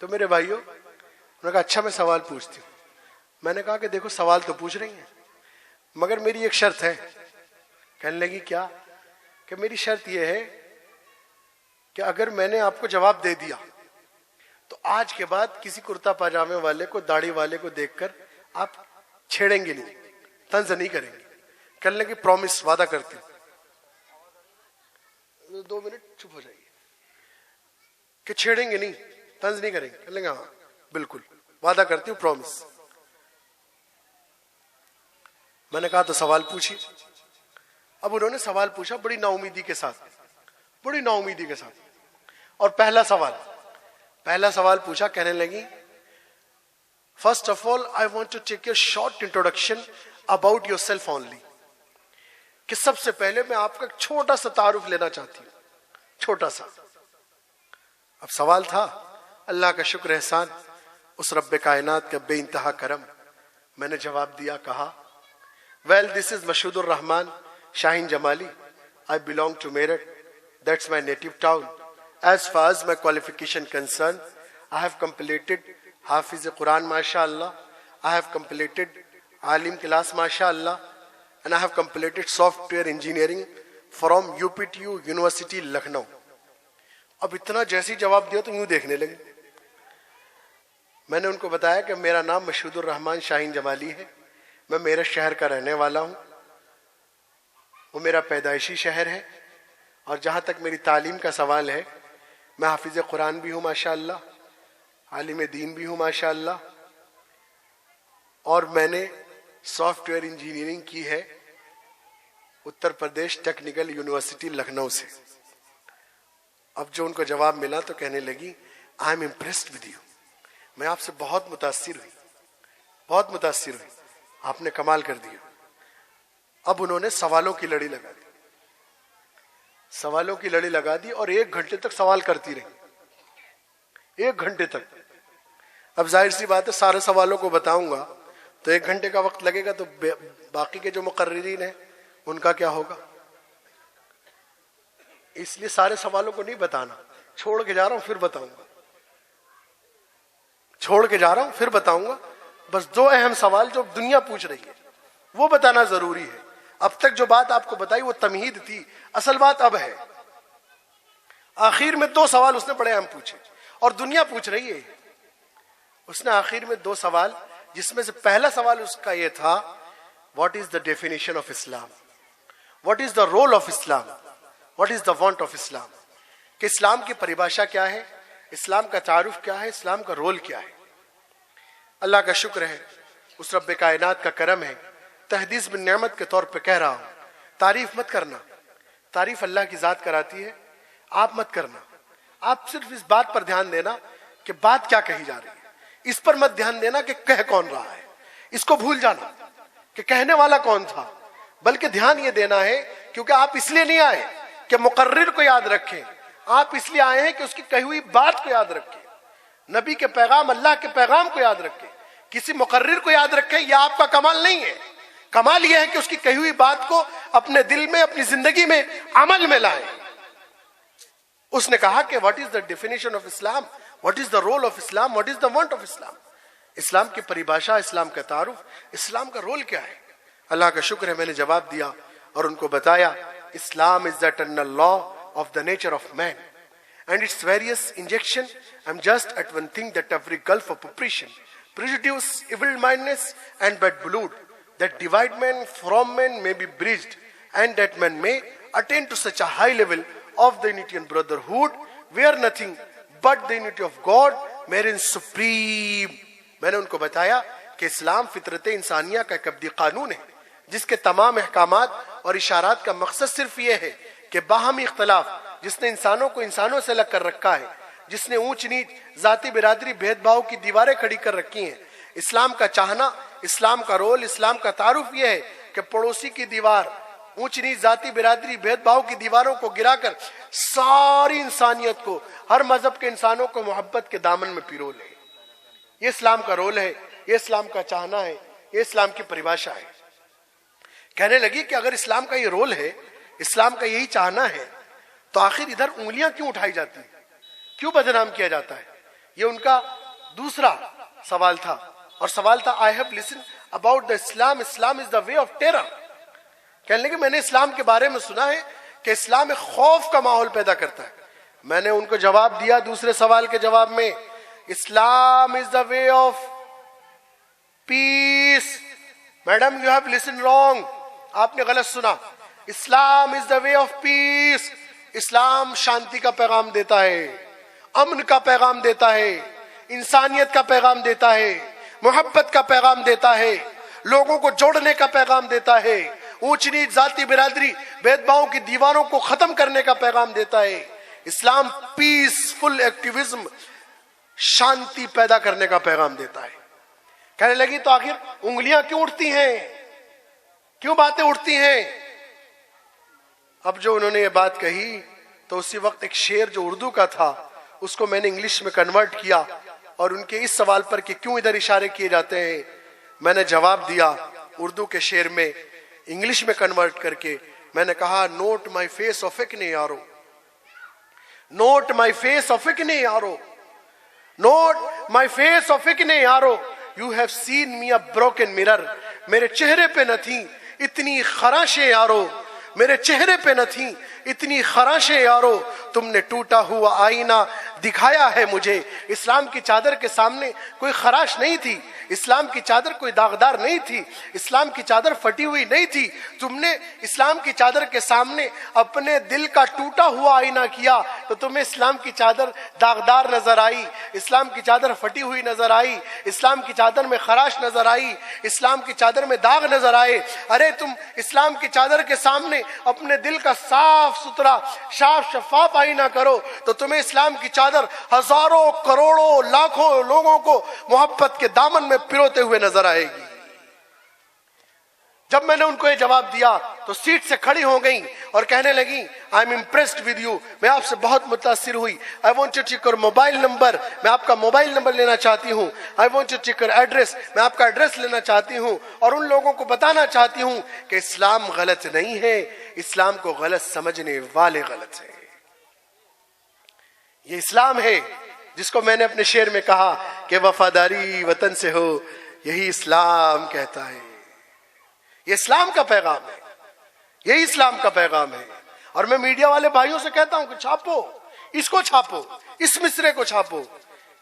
तो मेरे भाइयों, उन्होंने कहा अच्छा मैं सवाल पूछती हूँ। मैंने कहा कि देखो सवाल तो पूछ रही हैं, मगर मेरी एक शर्त है। कहने लगी क्या? कि मेरी शर्त यह है कि अगर मैंने आपको जवाब दे दिया तो आज के बाद किसी कुर्ता पजामे वाले को, दाढ़ी वाले को देखकर आप छेड़ेंगे नहीं, तंज नहीं करेंगे। कहने लगी प्रॉमिस, वादा करती हूं। 2 मिनट चुप हो जाइए। कि छेड़ेंगे नहीं, तंज नहीं करेंगे? कहने लगे हाँ बिल्कुल, वादा करती हूं, प्रॉमिस। मैंने कहा तो सवाल पूछिए। अब उन्होंने सवाल पूछा बड़ी नाउमीदी के साथ, बड़ी नाउमीदी के साथ। और पहला सवाल पूछा। कहने लगी, first of all I want to take your short introduction about yourself only. कि सबसे पहले मैं आपका छोटा सा तारुफ लेना चाहती हूं, छोटा सा। अब सवाल था, अल्लाह का शुक्र एहसान, उस रब्बे कायनात का बेइंतहा करम। मैंने जवाब दिया, कहा well this is Mashhudur Rahman Shaheen Jamali, I belong to Meerut, that's my native town. As far as my qualification concerned, I have completed Hafiz Quran, MashaAllah. I have completed Alim class, MashaAllah. And I have completed software engineering from UPTU University, Lucknow. अब इतना जैसे ही जवाब दिया तो यूं देखने लगे। मैंने उनको बताया कि मेरा नाम मशहूदुर रहमान शाहीन जमाली है, मैं मेरठ शहर का रहने वाला हूं, वो मेरा पैदाइशी शहर है। और जहां तक मेरी तालीम का सवाल है, मैं हाफिज कुरान भी हूं माशाअल्लाह, आलिम दीन भी हूं माशाअल्लाह, और मैंने सॉफ्टवेयर इंजीनियरिंग की है उत्तर प्रदेश टेक्निकल यूनिवर्सिटी लखनऊ से। अब जो उनको जवाब मिला तो कहने लगी, I am impressed with you, मैं आपसे बहुत मुतासिर हुई, बहुत मुतासिर हुई, आपने कमाल कर दिया। अब उन्होंने सवालों की लड़ी लगा दी, सवालों की लड़ी लगा दी और 1 घंटे तक सवाल करती रही, 1 घंटे तक। अब जाहिर सी बात है सारे सवालों को बताऊंगा तो 1 घंटे का वक्त लगेगा, तो बाकी के जो मुकर्रिरीन हैं उनका क्या होगा? इसलिए सारे सवालों को नहीं बताना, छोड़ के जा रहा हूं फिर बताऊंगा, छोड़ के जा रहा हूं फिर बताऊंगा। बस 2 अहम सवाल जो दुनिया पूछ रही है वो बताना जरूरी है। अब तक जो बात आपको बताई वो तमहीद थी, असल बात अब है। आखिर में 2 सवाल उसने बड़े अहम पूछे और दुनिया पूछ रही है। उसने आखिर में 2 सवाल, जिसमें से पहला सवाल उसका यह था, what is the definition of Islam, what is the role of Islam, what is the want of Islam, कि इस्लाम की परिभाषा क्या है, इस्लाम का तारुफ क्या है, इस्लाम का रोल क्या है। अल्लाह का शुक्र है, उस रब्बे कायनात का करम है, तहदीस बिन नेमत के तौर पे कह रहा हूं, तारीफ मत करना, तारीफ अल्लाह की जात कराती है, आप मत करना। आप सिर्फ इस बात पर ध्यान देना कि बात क्या कही जा रही है, इस पर मत ध्यान देना कि कह कौन रहा है, इसको भूल जाना कि कहने वाला कौन था, बल्कि ध्यान ये देना है क्योंकि आप इसलिए नहीं आए कि मुकर्रिर को याद रखें, आप इसलिए आए हैं कि उसकी कही हुई बात को याद रखें, नबी के पैगाम, अल्लाह के पैगाम को याद रखें। किसी मुकर्रिर को याद रखें यह आपका कमाल नहीं है, कमाल यह है कि उसकी कही हुई बात को अपने दिल में, अपनी जिंदगी में, अमल में लाएं। उसने कहा कि what is the definition of Islam, what is the role of Islam, what is the want of Islam. इस्लाम की परिभाषा, इस्लाम का तारुफ, इस्लाम का रोल क्या है। अल्लाह का शुक्र है मैंने जवाब दिया और उनको बताया, Islam is the eternal law of the nature of man and its various injection. I'm just at one thing, that every gulf of oppression, prejudice, evil-mindedness and bad blood that divide man from man may be bridged, and that man may attain to such a high level of the unity and brotherhood where nothing but the unity of God reigns supreme. मैंने उनको बताया कि इस्लाम फितरत इंसानिया का एक अब्दी कानून है, जिसके तमाम अहकामात और इशारात का मकसद सिर्फ ये है कि बाहमी इख्तलाफ जिसने इंसानों को इंसानों से अलग कर रखा है, जिसने ऊंच नीच, जाति बिरादरी, भेदभाव की दीवारें खड़ी कर रखी हैं, इस्लाम का चाहना, इस्लाम का रोल, इस्लाम का तारुफ यह है कि पड़ोसी की दीवार, ऊंच नीच, जाति बिरादरी, भेदभाव की दीवारों को गिराकर सारी इंसानियत को, हर मजहब के इंसानों को मोहब्बत के दामन में पिरो ले। ये इस्लाम का रोल है, ये इस्लाम का चाहना है, ये इस्लाम की परिभाषा है। कहने लगी कि अगर इस्लाम का ये रोल है, इस्लाम का यही चाहना है, तो आखिर इधर उंगलियां क्यों उठाई जाती है, क्यों बदनाम किया जाता है। ये उनका दूसरा सवाल था, और सवाल था, I have listen about the Islam, Islam is the way of terror. कहने लगे मैंने इस्लाम के बारे में सुना है कि इस्लाम एक खौफ का माहौल पैदा करता है। मैंने उनको जवाब दिया दूसरे सवाल के जवाब में, Islam is the way of peace. Madam you have listen wrong, आपने गलत सुना। Islam is the way of peace. इस्लाम शांति का पैगाम देता है, अमन का पैगाम देता है, इंसानियत का पैगाम देता है, मोहब्बत का पैगाम देता है, लोगों को जोड़ने का पैगाम देता है, ऊंच नीच, जाति बिरादरी, भेदभाव की दीवारों को खत्म करने का पैगाम देता है। इस्लाम पीसफुल एक्टिविज्म, शांति पैदा करने का पैगाम देता है। कहने लगी तो आखिर उंगलियां क्यों उठती हैं, क्यों बातें उठती हैं। अब जो उन्होंने ये बात कही तो उसी वक्त एक शेर जो उर्दू का था उसको मैंने इंग्लिश में कन्वर्ट किया, और उनके इस सवाल पर कि क्यों इधर इशारे किए जाते हैं, मैंने जवाब दिया उर्दू के शेर में इंग्लिश में कन्वर्ट करके। मैंने कहा, नोट माई फेस ऑफ इकने यारो, नोट माई फेस ऑफ इकने यारो, नोट माई फेस ऑफ इकने यारो, you have seen me a broken mirror. मेरे चेहरे पे न थी इतनी खराशें यारो, मेरे चेहरे पे न थी इतनी खराशें यारो, तुमने टूटा हुआ आईना दिखाया है मुझे। इस्लाम की चादर के सामने कोई खराश नहीं थी, इस्लाम की चादर कोई दागदार नहीं थी, इस्लाम की चादर फटी हुई नहीं थी। तुमने इस्लाम की चादर के सामने अपने दिल का टूटा हुआ आईना किया तो तुम्हें इस्लाम की चादर दागदार नजर आई, इस्लाम की चादर फटी हुई नजर आई, इस्लाम की चादर में खराश नजर आई, इस्लाम की चादर में दाग नजर आए। अरे तुम इस्लाम की चादर के सामने अपने दिल का साफ सुथरा, साफ शफाफ आईना करो तो तुम्हें इस्लाम की चादर हजारों, करोड़ों, लाखों लोगों को मोहब्बत के दामन में पिरोते हुए नजर आएगी। जब मैंने उनको ये जवाब दिया तो सीट से खड़ी हो गई और कहने लगी, I am impressed with you, मैं आपसे बहुत मुतासिर हुई। I want to check your mobile number, मैं आपका मोबाइल नंबर लेना चाहती हूँ। I want to check your address, मैं आपका एड्रेस लेना चाहती हूँ और उन लोगों को बताना चाहती हूँ कि इस्लाम गलत नहीं है, इस्लाम को गलत समझने वाले गलत है। ये इस्लाम है जिसको मैंने अपने शेर में कहा कि वफादारी वतन से हो, यही इस्लाम कहता है। ये इस्लाम का पैगाम है, यही इस्लाम का पैगाम है। और मैं मीडिया वाले भाइयों से कहता हूं कि छापो, इसको छापो, इस मिसरे को छापो।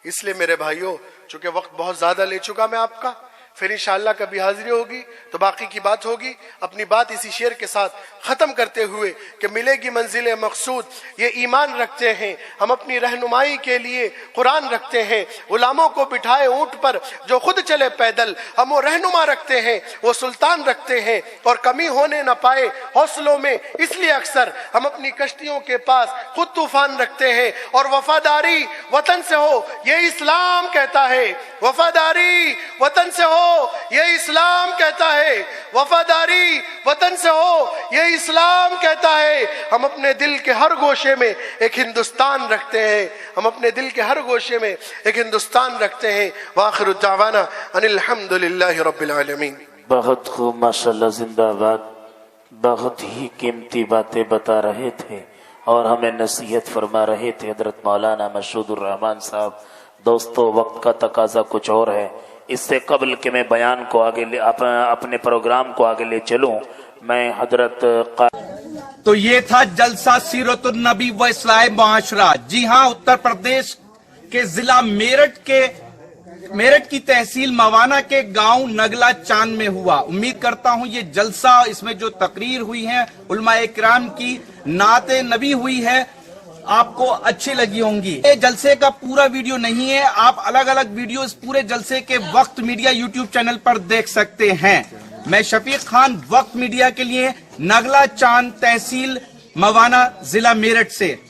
इसलिए मेरे भाइयों, चूंकि वक्त बहुत ज्यादा ले चुका मैं आपका, फिर इंशाअल्लाह कभी हाजिरी होगी तो बाकी की बात होगी। अपनी बात इसी शेर के साथ खत्म करते हुए कि मिलेगी मंजिल मकसूद, ये ईमान रखते हैं हम, अपनी रहनुमाई के लिए कुरान रखते हैं। गुलामों को बिठाए ऊंट पर जो खुद चले पैदल, हम वो रहनुमा रखते हैं, वो सुल्तान रखते हैं और कमी होने न पाए हौसलों में, इसलिए अक्सर हम अपनी कश्तियों के पास खुद तूफान रखते हैं। और वफादारी वतन से हो, ये इस्लाम कहता है। वफादारी वतन से हो, ये इस्लाम कहता है। वफादारी वतन से हो, ये इस्लाम कहता है। हम अपने दिल के हर गोशे में एक हिंदुस्तान रखते हैं, हम अपने दिल के हर गोशे में एक हिंदुस्तान रखते हैं। वाखिरु दावाना अनिल हम्दुलिल्लाहि रब्बिल आलमीन। बहुत खूब, माशाल्लाह, जिंदाबाद। बहुत ही कीमती बातें बता रहे थे और हमें नसीहत फरमा रहे थे हजरत मौलाना मशहूदुर रहमान साहब। दोस्तों, वक्त का तकाजा कुछ और है। इससे कबल के मैं बयान को आगे ले, अपने प्रोग्राम को आगे ले चलूं, मैं हजरत तो ये था जलसा सीरतुन नबी व इस्लाह मुआशरा। जी हाँ, उत्तर प्रदेश के जिला मेरठ की तहसील मवाना के गांव नगला चांद में हुआ। उम्मीद करता हूं ये जलसा, इसमें जो तकरीर हुई है उलमाए किराम की, नाते नबी हुई है, आपको अच्छी लगी होंगी। ये जलसे का पूरा वीडियो नहीं है, आप अलग अलग वीडियो इस पूरे जलसे के वक्त मीडिया यूट्यूब चैनल पर देख सकते हैं। मैं शफीक खान, वक्त मीडिया के लिए, नगला चांद, तहसील मवाना, जिला मेरठ से।